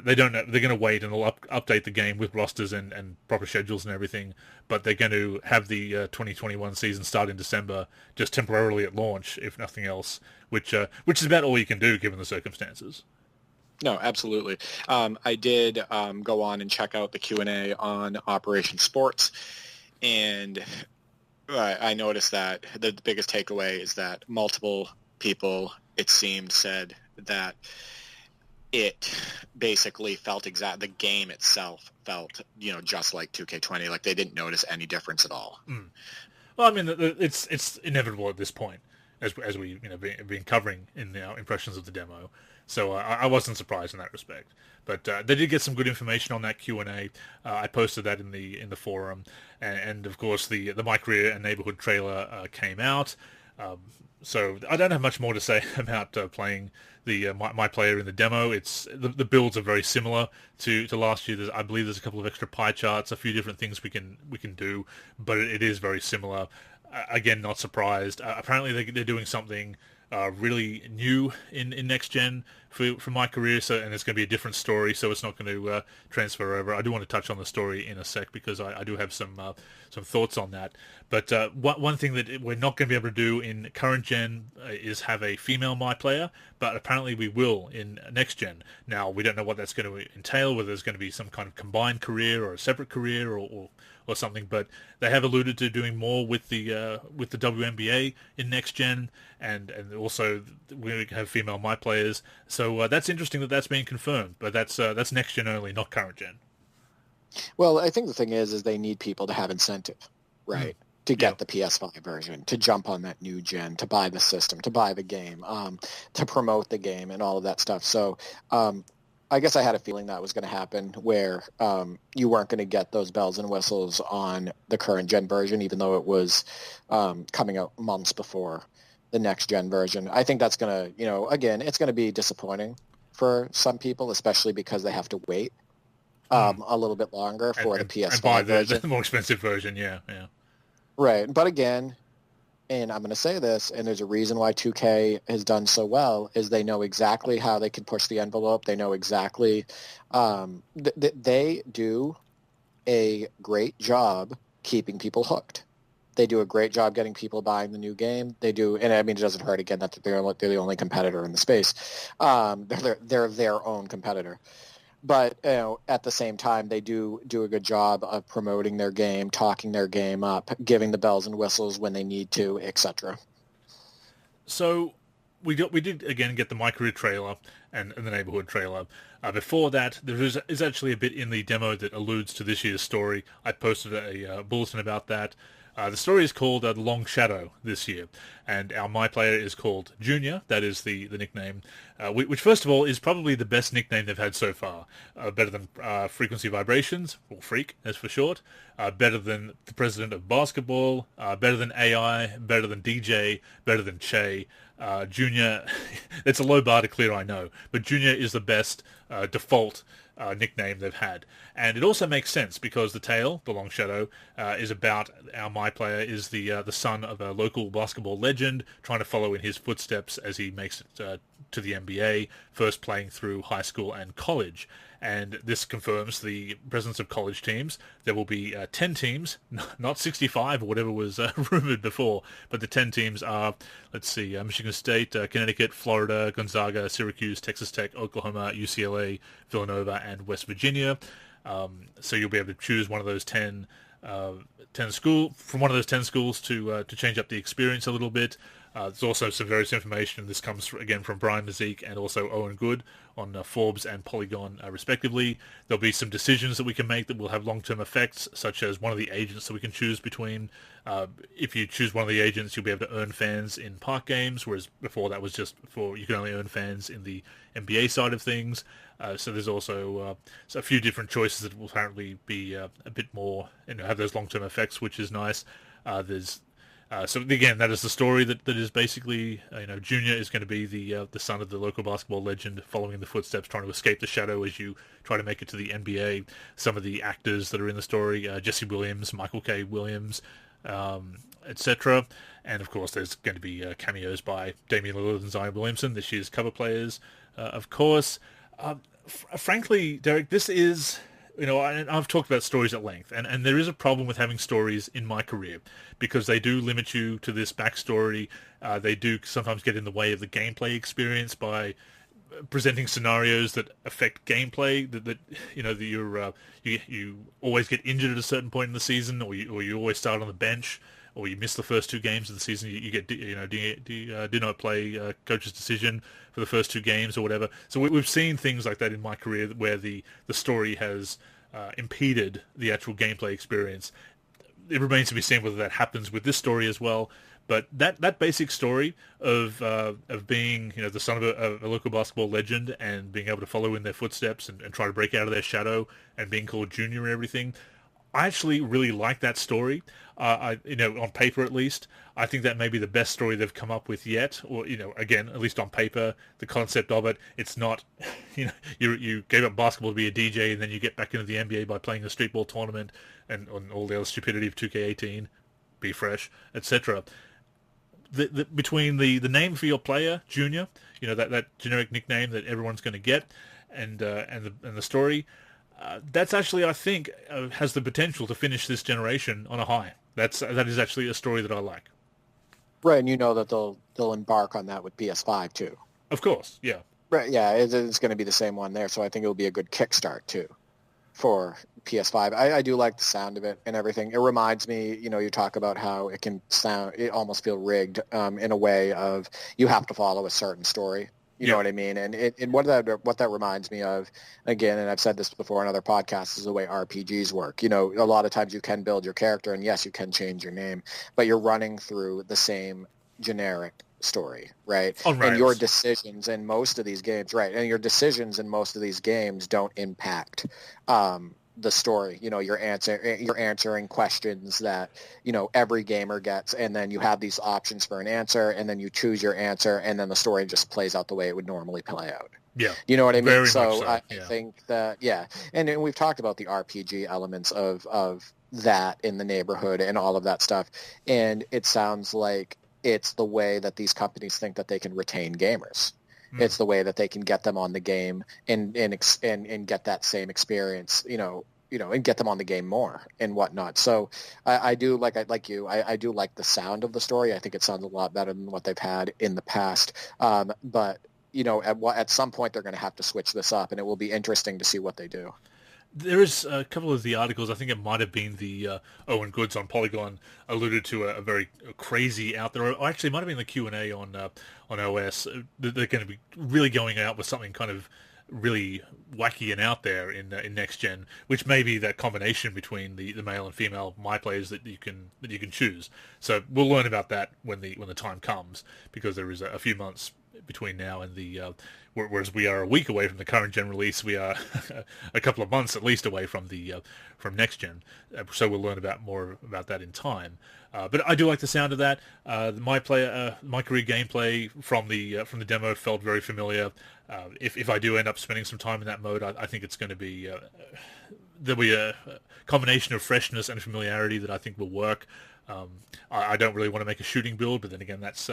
they're going to wait and they'll update the game with rosters and proper schedules and everything, but they're going to have the 2021 season start in December, just temporarily at launch, if nothing else, which is about all you can do given the circumstances. No, absolutely. I did go on and check out the Q&A on Operation Sports, and I noticed that the biggest takeaway is that multiple people, it seemed, said that it basically felt the game itself felt, just like 2K20, like they didn't notice any difference at all. Well, I mean, it's inevitable at this point, as we been covering in our impressions of the demo. So I wasn't surprised in that respect. But they did get some good information on that Q&A. I posted that in the forum, and of course the MyCAREER and Neighborhood trailer came out. So I don't have much more to say about playing the my player in the demo. It's the builds are very similar to last year. I believe there's a couple of extra pie charts, a few different things we can do, but it is very similar. Again, not surprised. Apparently they're doing something really new in next gen for MyCAREER, so, and it's going to be a different story, so it's not going to transfer over. I do want to touch on the story in a sec because I do have some thoughts on that. But one thing that we're not going to be able to do in current gen is have a female MyPlayer, but apparently we will in next gen. Now we don't know what that's going to entail, whether there's going to be some kind of combined career or a separate career or something, but they have alluded to doing more with the WNBA in next gen, and also we have female MyPlayers. So that's interesting that that's being confirmed, but that's next gen only, not current gen. Well, I think the thing is they need people to have incentive, right? To get the PS5 version, to jump on that new gen, to buy the system, to buy the game, to promote the game, and all of that stuff. So I guess I had a feeling that was going to happen, where you weren't going to get those bells and whistles on the current gen version, even though it was coming out months before the next gen version. I think that's going to, again, it's going to be disappointing for some people, especially because they have to wait a little bit longer for the PS5 and buy version. The more expensive version, yeah. Right, but again, and I'm going to say this, and there's a reason why 2K has done so well, is they know exactly how they can push the envelope. They know exactly, they do a great job keeping people hooked. They do a great job getting people buying the new game. They do, and I mean, it doesn't hurt, again, that they're the only competitor in the space. They're their own competitor. But at the same time, they do a good job of promoting their game, talking their game up, giving the bells and whistles when they need to, etc. So we did again get the MyCAREER trailer and the Neighborhood trailer. Before that, there is actually a bit in the demo that alludes to this year's story. I posted a bulletin about that. The story is called The Long Shadow this year, and our MyPlayer is called Junior. That is the nickname, which first of all is probably the best nickname they've had so far. Better than Frequency Vibrations, or Freak as for short, better than the President of Basketball, better than AI, better than DJ, better than Che. Junior, it's a low bar to clear, I know, but Junior is the best default nickname they've had. And it also makes sense because the tale, The Long Shadow, is about our MyPlayer is the son of a local basketball legend trying to follow in his footsteps as he makes it to the NBA, first playing through high school and college. And this confirms the presence of college teams. There will be 10 teams, not 65 or whatever was rumored before, but the 10 teams are, let's see, Michigan State, Connecticut, Florida, Gonzaga, Syracuse, Texas Tech, Oklahoma, UCLA, Villanova, and West Virginia. So you'll be able to choose one of those 10 schools to change up the experience a little bit. There's also some various information. This comes again from Brian Mazik and also Owen Good on Forbes and Polygon, respectively. There'll be some decisions that we can make that will have long-term effects, such as one of the agents that we can choose between. If you choose one of the agents, you'll be able to earn fans in park games, whereas before that was just you can only earn fans in the NBA side of things. So there's also a few different choices that will apparently be a bit more, have those long-term effects, which is nice. So again, that is the story that is basically, Junior is going to be the son of the local basketball legend, following in the footsteps, trying to escape the shadow as you try to make it to the NBA. Some of the actors that are in the story, Jesse Williams, Michael K. Williams, etc. And of course, there's going to be cameos by Damian Lillard and Zion Williamson, this year's cover players, of course. Frankly, Derek, this is... and I've talked about stories at length, and there is a problem with having stories in MyCAREER because they do limit you to this backstory. They do sometimes get in the way of the gameplay experience by presenting scenarios that affect gameplay, that that you always get injured at a certain point in the season, or you always start on the bench, or you miss the first 2 games of the season. You get do not play coach's decision for the first 2 games or whatever. So we've seen things like that in my career where the story has impeded the actual gameplay experience. It remains to be seen whether that happens with this story as well. But that basic story of being the son of a local basketball legend and being able to follow in their footsteps and try to break out of their shadow and being called Junior and everything, I actually really like that story. On paper at least, I think that may be the best story they've come up with yet. Or again, at least on paper, the concept of it, it's not you gave up basketball to be a DJ and then you get back into the NBA by playing a streetball tournament and on all the other stupidity of 2K18, be fresh, etc. Between the name for your player, Junior, that generic nickname that everyone's going to get, and the story, that's actually, I think, has the potential to finish this generation on a high. That is actually a story that I like. Right, and that they'll embark on that with PS5 too. Of course, yeah. Right, yeah, it's going to be the same one there, so I think it'll be a good kickstart too for PS5. I do like the sound of it and everything. It reminds me, you talk about how it can sound, it almost feel rigged in a way of you have to follow a certain story. You know what I mean? And what that reminds me of, again, and I've said this before on other podcasts, is the way RPGs work. A lot of times you can build your character, and yes, you can change your name, but you're running through the same generic story, right? And your decisions in most of these games, right? And your decisions in most of these games don't impact the story. You're answering questions that every gamer gets, and then you have these options for an answer, and then you choose your answer, and then the story just plays out the way it would normally play out. Yeah, you know what I mean. Very so much so. I think that and we've talked about the RPG elements of that in the Neighborhood and all of that stuff, and it sounds like it's the way that these companies think that they can retain gamers. It's the way that they can get them on the game and get that same experience, and get them on the game more and whatnot. So I do like you. I do like the sound of the story. I think it sounds a lot better than what they've had in the past. But at some point they're going to have to switch this up, and it will be interesting to see what they do. There is a couple of the articles, I think it might have been the Owen Goods on Polygon alluded to a very crazy out there, or actually it might have been the Q&A on OS. They're going to be really going out with something kind of really wacky and out there in next gen, which may be that combination between the male and female my players that you can choose. So we'll learn about that when the time comes, because there is a few months between now and whereas we are a week away from the current gen release, we are a couple of months at least away from from next gen. So we'll learn more about that in time. But I do like the sound of that. My career gameplay from the demo felt very familiar. If I do end up spending some time in that mode, I think it's going to be there'll be a combination of freshness and familiarity that I think will work. I don't really want to make a shooting build, but then again, that's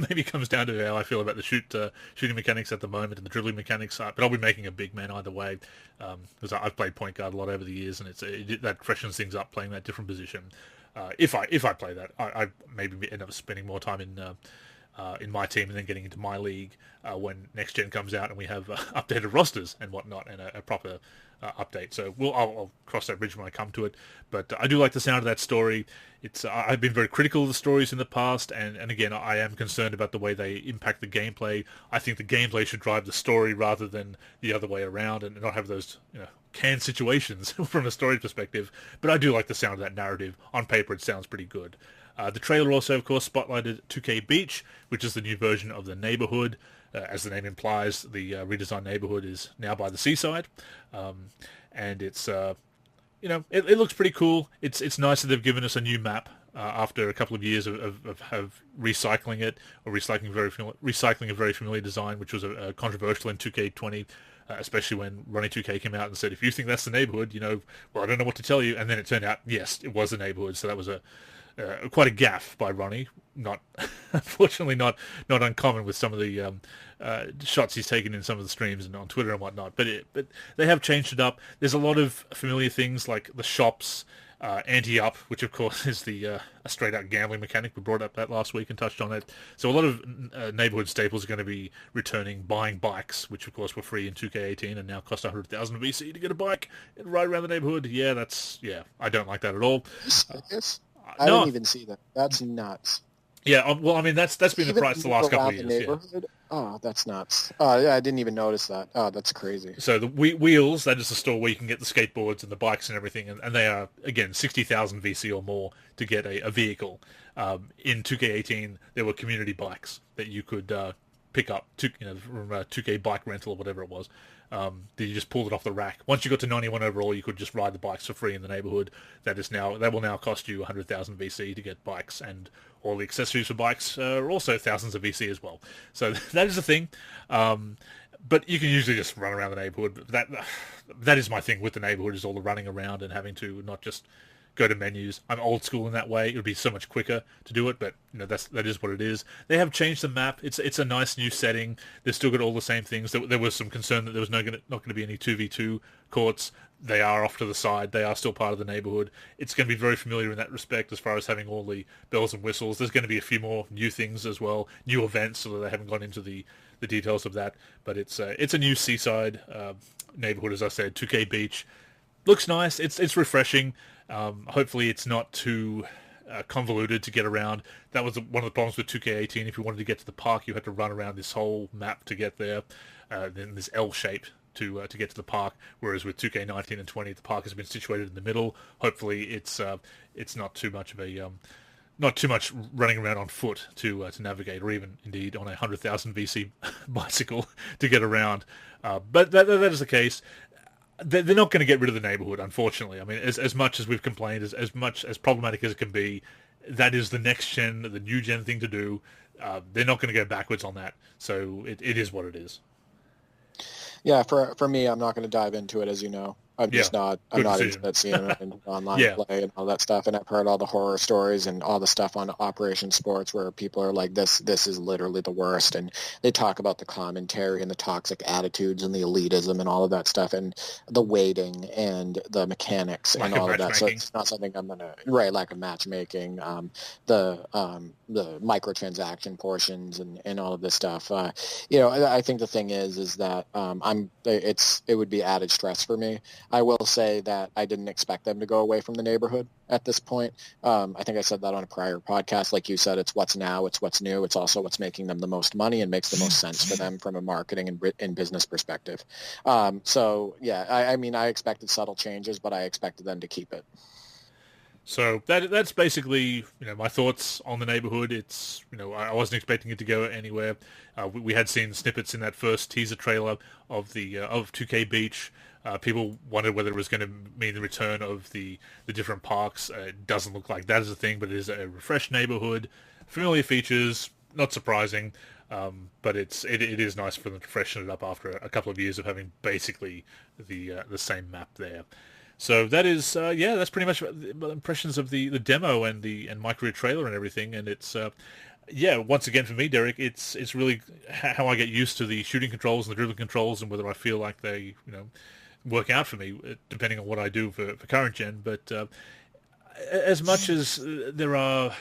maybe comes down to how I feel about the shooting mechanics at the moment and the dribbling mechanics. But I'll be making a big man either way, because I've played point guard a lot over the years, and that freshens things up playing that different position. If I play that, I maybe end up spending more time in my team and then getting into my league when next gen comes out and we have updated rosters and whatnot and a proper update. So I'll cross that bridge when I come to it. But I do like the sound of that story. I've been very critical of the stories in the past, and again, I am concerned about the way they impact the gameplay. I think the gameplay should drive the story rather than the other way around, and not have those canned situations from a story perspective. But I do like the sound of that narrative. On paper, it sounds pretty good. The trailer also, of course, spotlighted 2K Beach, which is the new version of the Neighborhood. As the name implies, the redesigned Neighborhood is now by the seaside, and it's it looks pretty cool. It's nice that they've given us a new map after a couple of years of recycling it, or recycling a very familiar design, which was controversial in 2K20. Especially when Ronnie 2K came out and said, if you think that's the Neighborhood, well, I don't know what to tell you. And then it turned out, yes, it was the Neighborhood. So that was quite a gaffe by Ronnie. Unfortunately, not uncommon with some of the shots he's taken in some of the streams and on Twitter and whatnot. But they have changed it up. There's a lot of familiar things like the shops Anti-Up, which of course is the a straight-out gambling mechanic. We brought up that last week and touched on it. So a lot of neighborhood staples are going to be returning. Buying bikes, which of course were free in 2K18 and now cost 100,000 VC to get a bike right around the neighborhood. Yeah, I don't like that at all. I didn't even see that. That's nuts. Yeah, well, I mean, that's been the price the last couple of years. Yeah. Oh, that's nuts. Yeah, I didn't even notice that. Oh, that's crazy. So the Wheels, that is the store where you can get the skateboards and the bikes and everything, and they are, again, 60,000 VC or more to get a vehicle. In 2K18, there were community bikes that you could pick up, from 2K bike rental or whatever it was. That you just pulled it off the rack. Once you got to 91 overall, you could just ride the bikes for free in the neighborhood. That will now cost you 100,000 VC to get bikes, and all the accessories for bikes are also thousands of VC as well. So that is a thing. But you can usually just run around the neighborhood. That is my thing with the neighborhood, is all the running around and having to not just go to menus. I'm old school in that way. It would be so much quicker to do it, but that is what it is. They have changed the map. It's a nice new setting. They've still got all the same things. There was some concern that there was not going to be any 2v2 courts. They are off to the side. They are still part of the neighborhood. It's going to be very familiar in that respect as far as having all the bells and whistles. There's going to be a few more new things as well, new events, so that they haven't gone into the details of that. But it's a new seaside neighborhood, as I said. 2K Beach looks nice. It's refreshing. Hopefully it's not too convoluted to get around. That was one of the problems with 2K18. If you wanted to get to the park, you had to run around this whole map to get there. Then this L shape to get to the park. Whereas with 2K19 and 20, the park has been situated in the middle. Hopefully it's not too much of a not too much running around on foot to navigate, or even indeed on a 100,000 VC bicycle to get around. But that is the case. They're not going to get rid of the neighborhood, unfortunately. I mean, as much as we've complained, as much as problematic as it can be, that is the next gen, the new gen thing to do. They're not going to go backwards on that. So it is what it is. Yeah, for me, I'm not going to dive into it, as you know. I'm just not. I'm not into that scene and online play and all that stuff. And I've heard all the horror stories and all the stuff on Operation Sports where people are like, "This is literally the worst." And they talk about the commentary and the toxic attitudes and the elitism and all of that stuff and the waiting and the mechanics and all of that. So it's not something I'm gonna lack of matchmaking, the microtransaction portions and all of this stuff. I think the thing is that it would be added stress for me. I will say that I didn't expect them to go away from the neighborhood at this point. I think I said that on a prior podcast. Like you said, it's what's now, it's what's new. It's also what's making them the most money and makes the most sense for them from a marketing and business perspective. I expected subtle changes, but I expected them to keep it. So that's basically my thoughts on the neighborhood. It's I wasn't expecting it to go anywhere. We had seen snippets in that first teaser trailer of 2K Beach. People wondered whether it was going to mean the return of the different parks. It doesn't look like that is a thing, but it is a refreshed neighborhood, familiar features, not surprising, but it is nice for them to freshen it up after a couple of years of having basically the same map there. So that is that's pretty much impressions of the demo and MyCAREER trailer and everything. And it's once again for me, Derek, it's really how I get used to the shooting controls and the dribbling controls and whether I feel like they work out for me depending on what I do for current gen. But as much as there are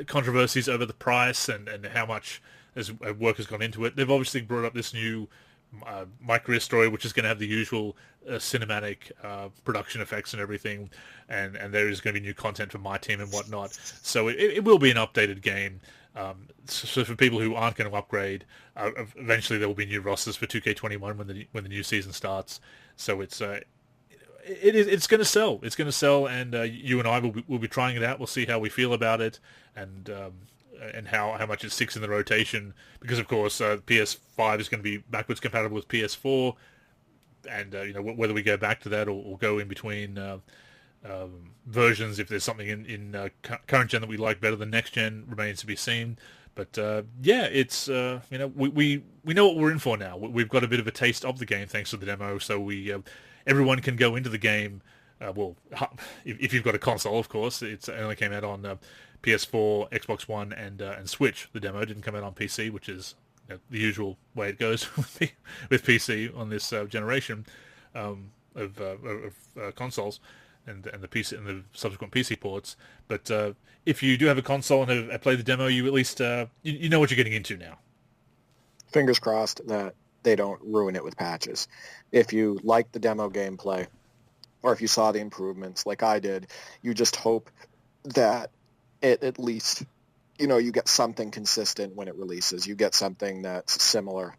controversies over the price and how much as work has gone into it, they've obviously brought up this new MyCAREER story, which is going to have the usual cinematic production effects and everything, and there is going to be new content for my team and whatnot. So it will be an updated game. So for people who aren't going to upgrade, eventually there will be new rosters for 2K21 when the new season starts. So it's going to sell. It's going to sell, and you and I will be trying it out. We'll see how we feel about it, and how much it sticks in the rotation, because of course PS5 is going to be backwards compatible with PS4, and whether we go back to that or go in between versions, if there's something in current gen that we like better than next gen, remains to be seen. But it's we know what we're in for now. We've got a bit of a taste of the game thanks to the demo, so everyone can go into the game. If you've got a console, of course. It only came out on PS4, Xbox One, and Switch. The demo didn't come out on PC, which is the usual way it goes with PC on this generation of consoles. and the PC and the subsequent PC ports. But if you do have a console and have played the demo, you at least you know what you're getting into now. Fingers crossed that they don't ruin it with patches. If you like the demo gameplay, or if you saw the improvements like I did, you just hope that it at least, you get something consistent when it releases. You get something that's similar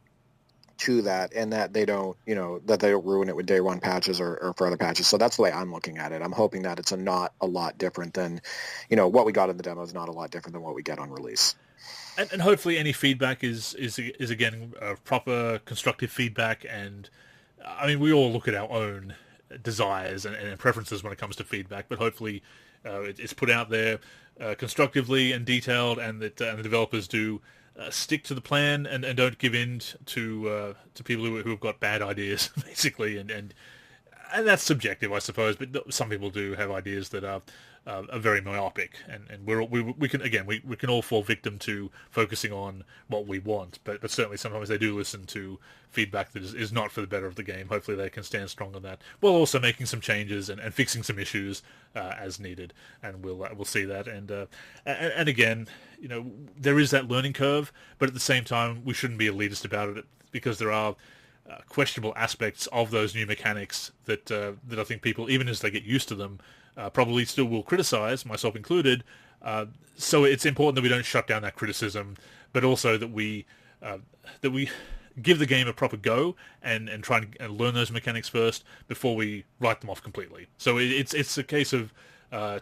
to that, and that they don't, that they don't ruin it with day one patches or further patches. So that's the way I'm looking at it. I'm hoping that it's not a lot different than, what we got in the demo is not a lot different than what we get on release. And hopefully any feedback is again proper constructive feedback. And I mean, we all look at our own desires and preferences when it comes to feedback, but hopefully it's put out there constructively and detailed, and that and the developers do stick to the plan and don't give in to people who have got bad ideas, basically. And that's subjective, I suppose, but some people do have ideas that are very myopic, and we can all fall victim to focusing on what we want, but certainly sometimes they do listen to feedback that is not for the better of the game. Hopefully they can stand strong on that, while also making some changes and fixing some issues as needed, and we'll see that. And again, there is that learning curve, but at the same time we shouldn't be elitist about it, because there are questionable aspects of those new mechanics that I think people, even as they get used to them, probably still will criticize, myself included. So it's important that we don't shut down that criticism, but also that we give the game a proper go and try and learn those mechanics first before we write them off completely. So it's a case of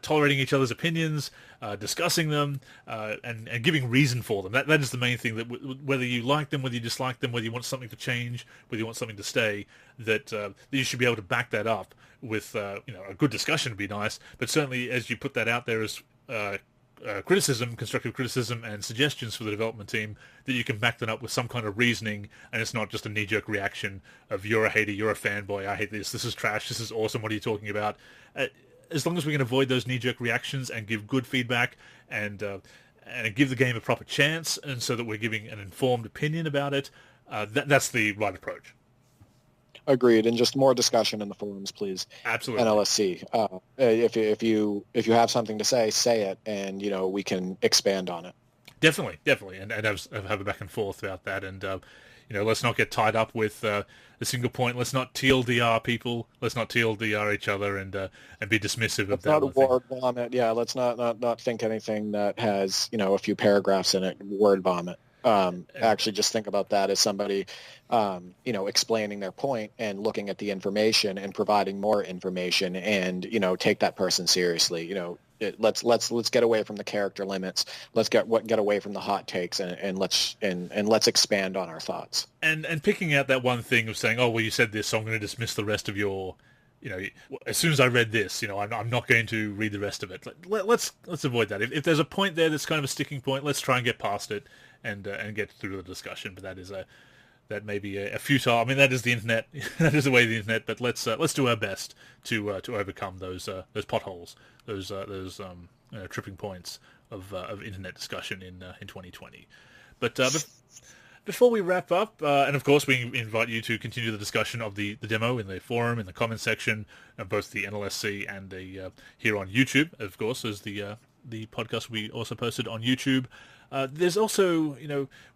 tolerating each other's opinions, discussing them, and giving reason for them. That is the main thing, that whether you like them, whether you dislike them, whether you want something to change, whether you want something to stay, that you should be able to back that up with a good discussion would be nice. But certainly as you put that out there as criticism, constructive criticism, and suggestions for the development team, that you can back that up with some kind of reasoning, and it's not just a knee-jerk reaction of you're a hater, you're a fanboy, I hate this is trash, this is awesome, what are you talking about? As long as we can avoid those knee-jerk reactions and give good feedback and give the game a proper chance, and so that we're giving an informed opinion about it, that's the right approach. Agreed, and just more discussion in the forums, please. Absolutely. NLSC. If you have something to say it, and we can expand on it. Definitely, and have a back and forth about that, and let's not get tied up with a single point. Let's not TLDR people. Let's not TLDR each other and be dismissive of that. Let's not word vomit. Yeah, let's not think anything that has a few paragraphs in it. Word vomit. Actually, just think about that as somebody, explaining their point and looking at the information and providing more information, and take that person seriously. Let's get away from the character limits. Let's get away from the hot takes, and let's expand on our thoughts. And picking out that one thing of saying, oh well, you said this, so I'm going to dismiss the rest of your. As soon as I read this, I'm not going to read the rest of it. Let's avoid that. If there's a point there that's kind of a sticking point, let's try and get past it and get through the discussion. But that may be a futile. I mean, that is the internet. That is the way of the internet. But let's do our best to overcome those potholes, those tripping points of internet discussion in 2020. But before we wrap up, and of course we invite you to continue the discussion of the demo in the forum, in the comment section, both the NLSC and here on YouTube, of course, as the podcast we also posted on YouTube. There's also,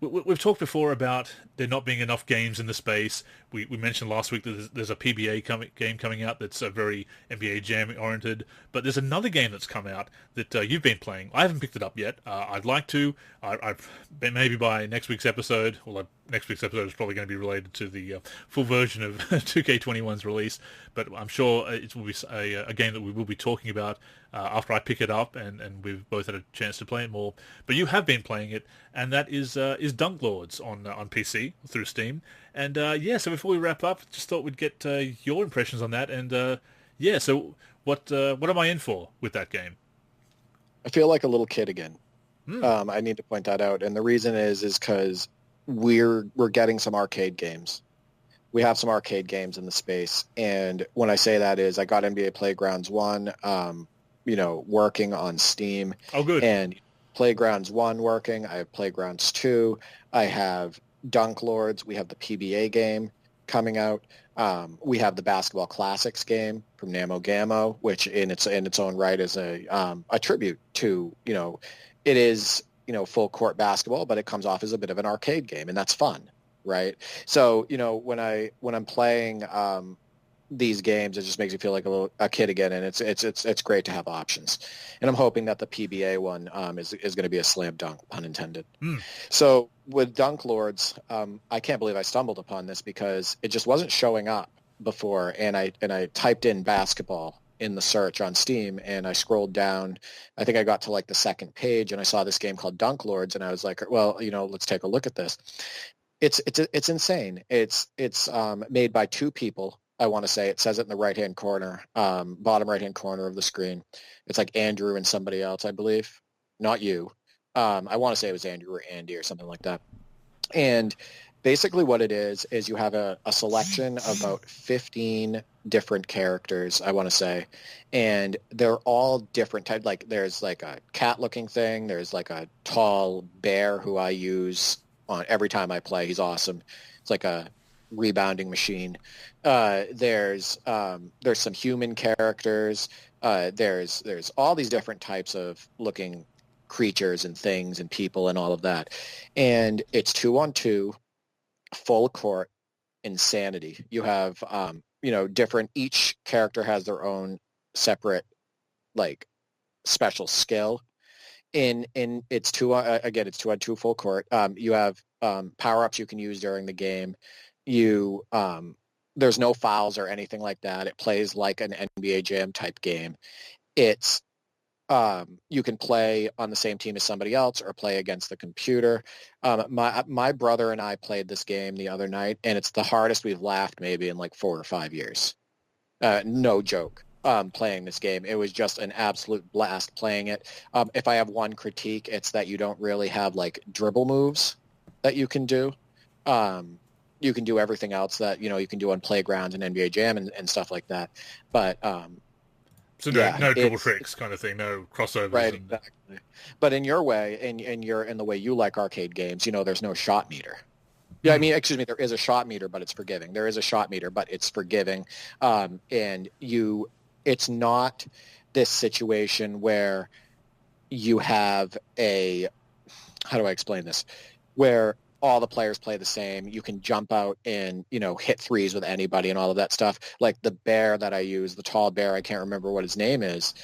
we've talked before about there not being enough games in the space. We mentioned last week that there's a PBA game coming out that's very NBA Jam oriented, but there's another game that's come out that you've been playing. I haven't picked it up yet. I'd like to. I've maybe by next week's episode, although next week's episode is probably going to be related to the full version of 2K21's release, but I'm sure it will be a game that we will be talking about after I pick it up and we've both had a chance to play it more. But you have been playing it, and that is Dunk Lords on PC through Steam. And so before we wrap up, just thought we'd get your impressions on that. And so what am I in for with that game? I feel like a little kid again. I need to point that out, and the reason is because we're getting some arcade games. We have some arcade games in the space, and when I say that is I got NBA Playgrounds 1, working on Steam. Oh, good. And Playgrounds 1 working. I have Playgrounds 2. I have Dunk Lords. We have the PBA game coming out. We have the Basketball Classics game from Namo Gamo, which in its own right is a tribute to, it is, full court basketball, but it comes off as a bit of an arcade game, and that's fun, right? So, when I'm playing these games, it just makes me feel like a kid again, and it's great to have options. And I'm hoping that the PBA one is going to be a slam dunk, pun intended. So with Dunk Lords, I can't believe I stumbled upon this because it just wasn't showing up before, and I typed in basketball in the search on Steam, and I scrolled down. I think I got to like the second page, and I saw this game called Dunk Lords, and I was like, well, let's take a look at this. It's insane. It's made by two people. I want to say it says it in the right-hand corner, bottom right-hand corner of the screen. It's like Andrew and somebody else, I believe. Not you. I want to say it was Andrew or Andy or something like that. And basically what it is you have a selection of about 15 different characters, I want to say. And they're all different types. Like there's like a cat-looking thing. There's like a tall bear who I use on every time I play. He's awesome. It's like a rebounding machine. There's some human characters. There's all these different types of looking creatures and things and people and all of that. And it's 2-on-2, full court insanity. You have different, each character has their own separate like special skill. In it's it's 2-on-2 full court. You have power-ups you can use during the game. There's no fouls or anything like that. It plays like an NBA Jam type game. It's you can play on the same team as somebody else or play against the computer. My brother and I played this game the other night, and it's the hardest we've laughed maybe in like 4 or 5 years. No joke. Playing this game, it was just an absolute blast playing it. If I have one critique, it's that you don't really have like dribble moves that you can do. You can do everything else that you can do on playgrounds and NBA Jam and stuff like that. But so no dribble tricks kind of thing, no crossovers. Right, exactly. But in your way, in the way you like arcade games, there's no shot meter. Yeah, I mean, excuse me, there is a shot meter, but it's forgiving. There is a shot meter, but it's forgiving. It's not this situation where you have how do I explain this? Where all the players play the same. You can jump out and, hit threes with anybody and all of that stuff. Like the bear that I use, the tall bear, I can't remember what his name is.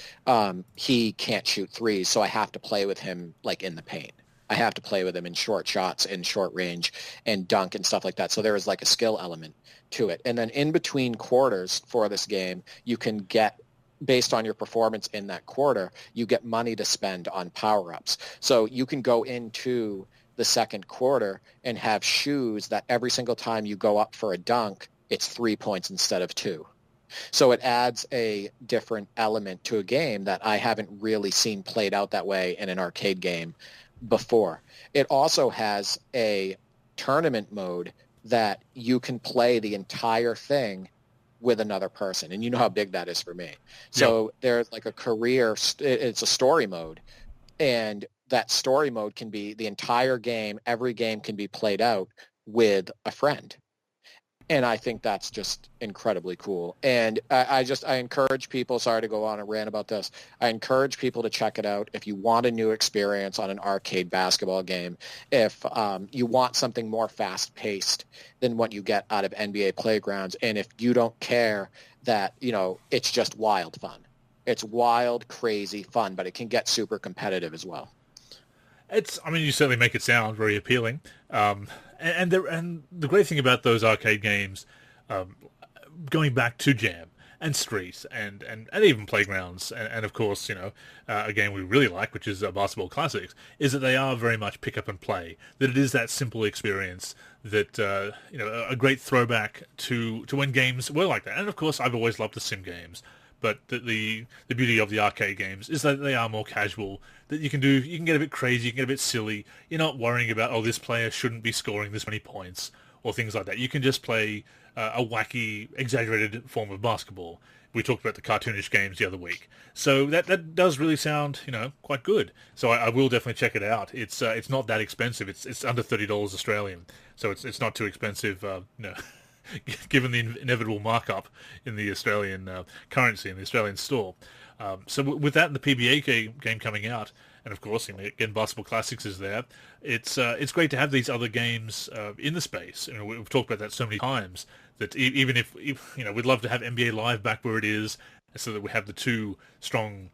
He can't shoot threes, so I have to play with him like in the paint. I have to play with him in short shots, in short range, and dunk and stuff like that. So there is like a skill element to it. And then in between quarters for this game, you can get, based on your performance in that quarter, you get money to spend on power-ups. So you can go into the second quarter and have shoes that every single time you go up for a dunk, it's 3 points instead of 2. So it adds a different element to a game that I haven't really seen played out that way in an arcade game before. It also has a tournament mode that you can play the entire thing with another person. And you know how big that is for me. So there's like a career, it's a story mode. And that story mode can be the entire game. Every game can be played out with a friend. And I think that's just incredibly cool. And I encourage people, sorry to go on a rant about this, I encourage people to check it out if you want a new experience on an arcade basketball game. If you want something more fast-paced than what you get out of NBA Playgrounds, and if you don't care that, it's just wild fun. It's wild, crazy fun, but it can get super competitive as well. You certainly make it sound very appealing. And the great thing about those arcade games, going back to Jam and Street and even Playgrounds, and of course, a game we really like, which is Basketball Classics, is that they are very much pick up and play. That it is that simple experience that, a great throwback to when games were like that. And of course, I've always loved the sim games. But the beauty of the arcade games is that they are more casual, that you can get a bit crazy, you can get a bit silly. You're not worrying about, this player shouldn't be scoring this many points or things like that. You can just play a wacky, exaggerated form of basketball. We talked about the cartoonish games the other week. So that does really sound, quite good. So I will definitely check it out. It's not that expensive. It's under $30 Australian. So it's not too expensive, given the inevitable markup in the Australian currency in the Australian store. So with that and the PBA game coming out, and of course, again, Basketball Classics is there. It's great to have these other games in the space. We've talked about that so many times that even if we'd love to have NBA Live back where it is, so that we have the two strong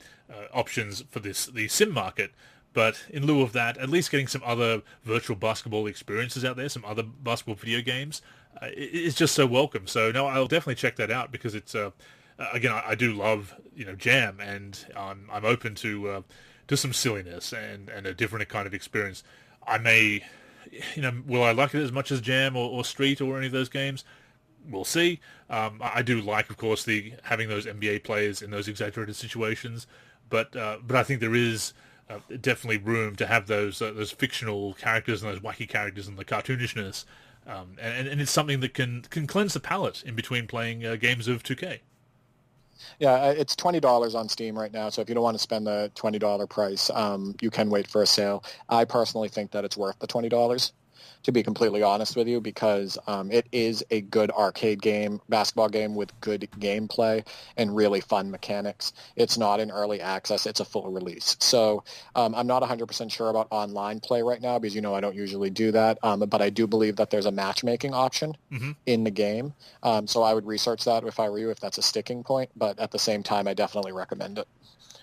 options for the sim market. But in lieu of that, at least getting some other virtual basketball experiences out there, some other basketball video games, is just so welcome. So no, I'll definitely check that out because it's again, I do love Jam, and I'm open to some silliness and a different kind of experience. I may, will I like it as much as Jam or Street or any of those games? We'll see. I do like, of course, having those NBA players in those exaggerated situations, but I think there is definitely room to have those fictional characters and those wacky characters and the cartoonishness, and it's something that can cleanse the palate in between playing games of 2K. Yeah, it's $20 on Steam right now, so if you don't want to spend the $20 price, you can wait for a sale. I personally think that it's worth the $20, to be completely honest with you, because it is a good arcade game, basketball game with good gameplay and really fun mechanics. It's not in early access. It's a full release. So I'm not 100% sure about online play right now because, I don't usually do that, but I do believe that there's a matchmaking option in the game. So I would research that if I were you, if that's a sticking point. But at the same time, I definitely recommend it.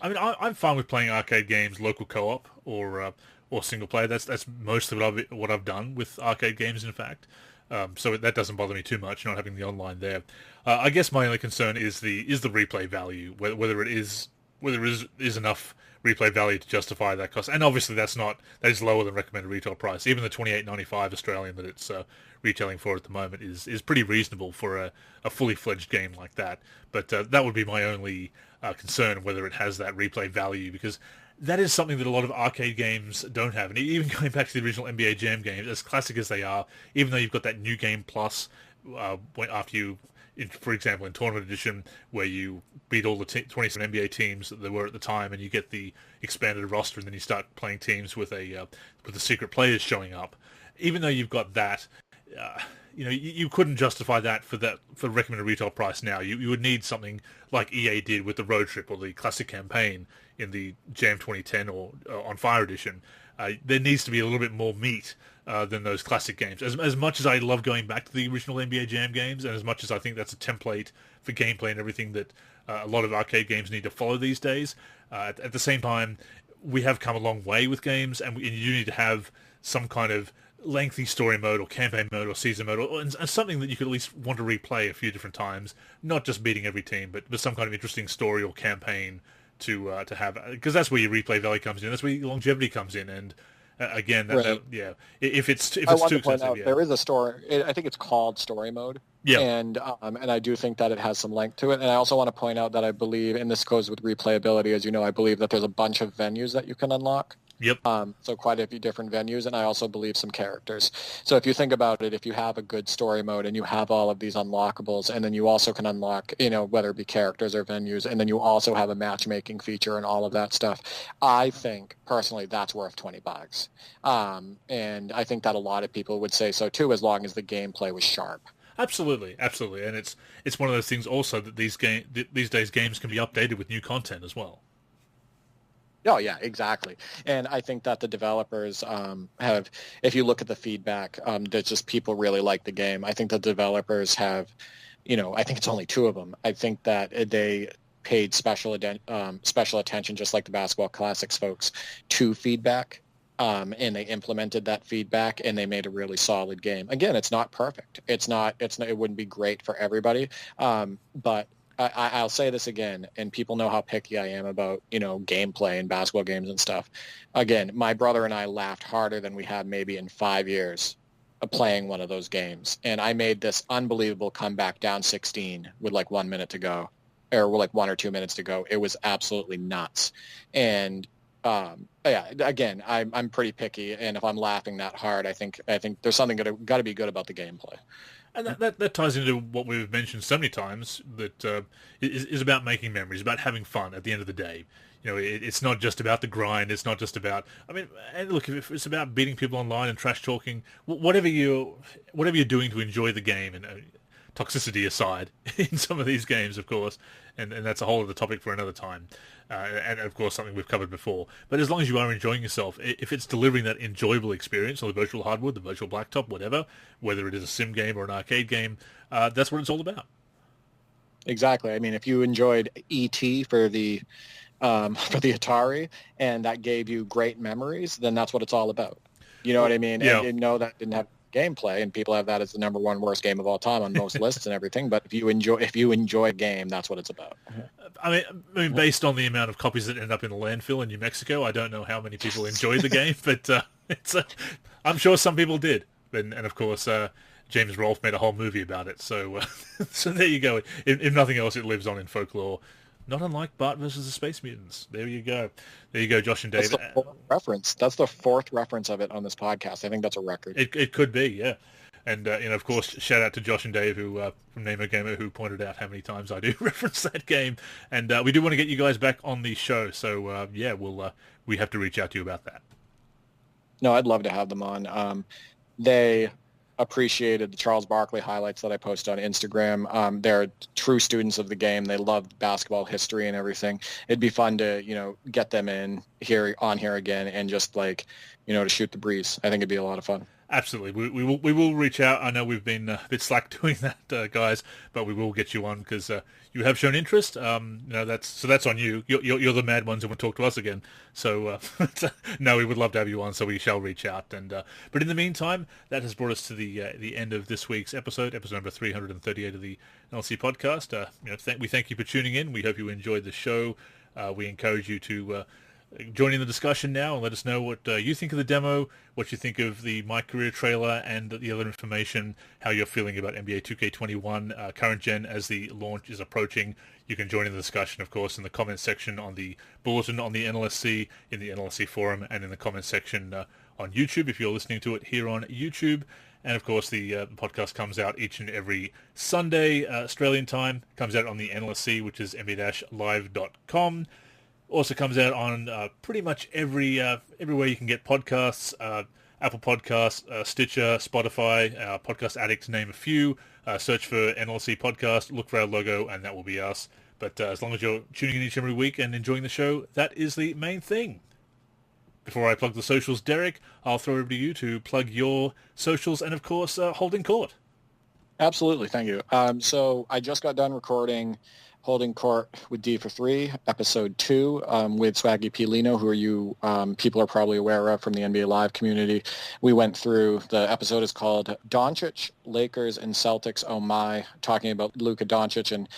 I mean, I'm fine with playing arcade games, local co-op, or single player. That's mostly what I've done with arcade games, in fact. So that doesn't bother me too much, not having the online there. I guess my only concern is the replay value, whether there is enough replay value to justify that cost. And obviously that is lower than recommended retail price. Even the $28.95 Australian that it's retailing for at the moment is pretty reasonable for a fully fledged game like that. But that would be my only concern, whether it has that replay value, because that is something that a lot of arcade games don't have. And even going back to the original NBA Jam games, as classic as they are, even though you've got that new game plus, after you, for example, in Tournament Edition, where you beat all the 27 NBA teams that there were at the time, and you get the expanded roster, and then you start playing teams with the secret players showing up. Even though you've got that, you couldn't justify that for recommended retail price now. You would need something like EA did with the Road Trip or the Classic Campaign in the Jam 2010 or On Fire Edition. There needs to be a little bit more meat than those classic games. As much as I love going back to the original NBA Jam games, and as much as I think that's a template for gameplay and everything that a lot of arcade games need to follow these days, at the same time, we have come a long way with games, and you need to have some kind of lengthy story mode or campaign mode or season mode, and something that you could at least want to replay a few different times, not just beating every team, but some kind of interesting story or campaign to have, because that's where your replay value comes in. That's where your longevity comes in, and again, if it's too expensive, there is a story. I think it's called story mode. Yeah, and I do think that it has some length to it. And I also want to point out that I believe, and this goes with replayability, as you know, I believe that there's a bunch of venues that you can unlock. Yep. So quite a few different venues, and I also believe some characters. So if you think about it, if you have a good story mode and you have all of these unlockables, and then you also can unlock, whether it be characters or venues, and then you also have a matchmaking feature and all of that stuff, I think personally that's worth $20. And I think that a lot of people would say so too, as long as the gameplay was sharp. Absolutely, and it's one of those things also that these days games can be updated with new content as well. Oh, yeah, exactly. And I think that the developers have, if you look at the feedback, there's just people really like the game. I think the developers have, I think it's only two of them. I think that they paid special attention, just like the Basketball Classics folks, to feedback. And they implemented that feedback, and they made a really solid game. Again, it's not perfect. It wouldn't be great for everybody, but I'll say this again, and people know how picky I am about, gameplay and basketball games and stuff. Again, my brother and I laughed harder than we have maybe in 5 years of playing one of those games. And I made this unbelievable comeback down 16 with like 1 minute to go, or with like 1 or 2 minutes to go. It was absolutely nuts. And again, I'm pretty picky, and if I'm laughing that hard, I think there's something got to be good about the gameplay. And that ties into what we've mentioned so many times, that is about making memories, about having fun at the end of the day. It's not just about the grind. It's not just about, and look, if it's about beating people online and trash talking, whatever you're doing to enjoy the game, and toxicity aside in some of these games, of course, and that's a whole other topic for another time, and of course something we've covered before. But as long as you are enjoying yourself, if it's delivering that enjoyable experience on the virtual hardwood, the virtual blacktop, whatever, whether it is a sim game or an arcade game, that's what it's all about. Exactly. I mean, if you enjoyed E.T. for the Atari, and that gave you great memories, then that's what it's all about. You know what I mean? Yeah. And you know that didn't have gameplay, and people have that as the number one worst game of all time on most lists and everything. But if you enjoy a game, that's what it's about. I mean, based on the amount of copies that end up in a landfill in New Mexico, I don't know how many people enjoyed the game, but I'm sure some people did. And of course, James Rolfe made a whole movie about it. So so there you go. If nothing else, it lives on in folklore. Not unlike Bart versus the Space Mutants. There you go. There you go, Josh and Dave. That's the fourth reference. That's the fourth reference of it on this podcast. I think that's a record. It could be, yeah. And of course, shout out to Josh and Dave, who from Name a Gamer, who pointed out how many times I do reference that game. And we do want to get you guys back on the show. So we have to reach out to you about that. No, I'd love to have them on. They appreciated the Charles Barkley highlights that I post on Instagram. They're true students of the game. They love basketball history and everything. It'd be fun to, get them in here again and just to shoot the breeze. I think it'd be a lot of fun. Absolutely. We will reach out. I know we've been a bit slack doing that, guys, but we will get you on because you have shown interest. That's on you. You're the mad ones who want to talk to us again. So no, we would love to have you on. So we shall reach out. And but in the meantime, that has brought us to the end of this week's episode number 338 of the NLSC podcast. We thank you for tuning in. We hope you enjoyed the show. We encourage you to join in the discussion now and let us know what you think of the demo, what you think of the MyCAREER trailer and the other information, how you're feeling about NBA 2K21 current gen as the launch is approaching. You can join in the discussion, of course, in the comments section on the bulletin on the NLSC, in the NLSC forum, and in the comments section on YouTube if you're listening to it here on YouTube. And, of course, the podcast comes out each and every Sunday, Australian time. Comes out on the NLSC, which is nba-live.com. Also comes out on pretty much everywhere you can get podcasts, Apple Podcasts, Stitcher, Spotify, Podcast Addict, to name a few. Search for NLC Podcast, look for our logo, and that will be us. But as long as you're tuning in each and every week and enjoying the show, that is the main thing. Before I plug the socials, Derek, I'll throw it over to you to plug your socials and, of course, Holding Court. Absolutely, thank you. So I just got done recording Holding Court with D for 3, episode 2, with Swaggy P. Lino, who you people are probably aware of from the NBA Live community. We went through, the episode is called Doncic, Lakers, and Celtics, oh my, talking about Luka Doncic and,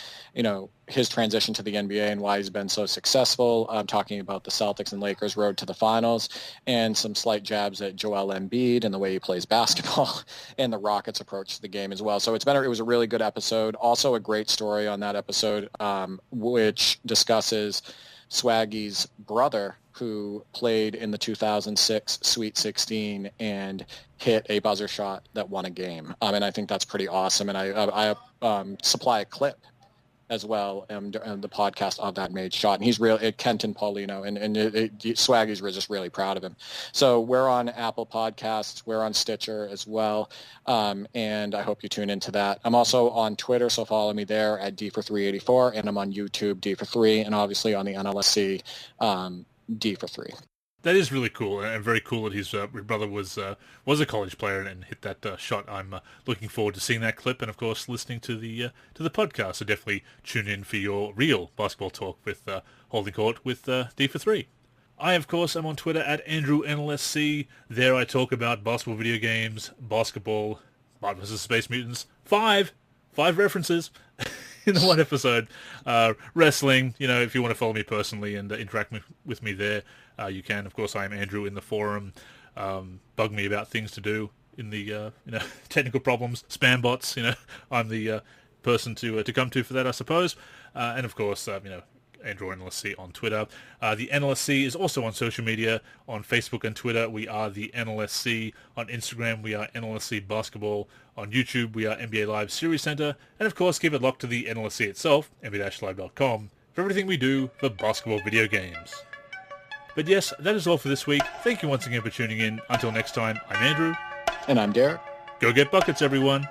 his transition to the NBA and why he's been so successful, talking about the Celtics and Lakers road to the finals, and some slight jabs at Joel Embiid and the way he plays basketball and the Rockets' approach to the game as well. So it was a really good episode. Also a great story on that episode, which discusses Swaggy's brother, who played in the 2006 Sweet 16 and hit a buzzer shot that won a game. And I think that's pretty awesome. And I supply a clip as well, and the podcast of that made shot. And he's really Kenton Paulino, and Swaggy's just really proud of him. So we're on Apple Podcasts, we're on Stitcher as well, and I hope you tune into that. I'm also on Twitter, so follow me there at D4384, and I'm on YouTube, D43, and obviously on the NLSC, D43. That is really cool, and very cool that his brother was a college player and hit that shot. I'm looking forward to seeing that clip, and of course listening to the podcast. So definitely tune in for your real basketball talk with Holding Court with D for 3. I, of course, am on Twitter at AndrewNLSC. There I talk about basketball video games, basketball, Bart vs. Space Mutants. Five references in the one episode. Wrestling, if you want to follow me personally and interact with me there, you can. Of course, I am Andrew in the forum. Bug me about things to do in the technical problems, spam bots. I'm the person to come to for that, I suppose. And of course, Andrew NLSC on Twitter. The NLSC is also on social media. On Facebook and Twitter, we are the NLSC. On Instagram, we are NLSC Basketball. On YouTube, we are NBA Live Series Center. And of course, keep it locked to the NLSC itself, nba-live.com, for everything we do for basketball video games. But yes, that is all for this week. Thank you once again for tuning in. Until next time, I'm Andrew. And I'm Derek. Go get buckets, everyone.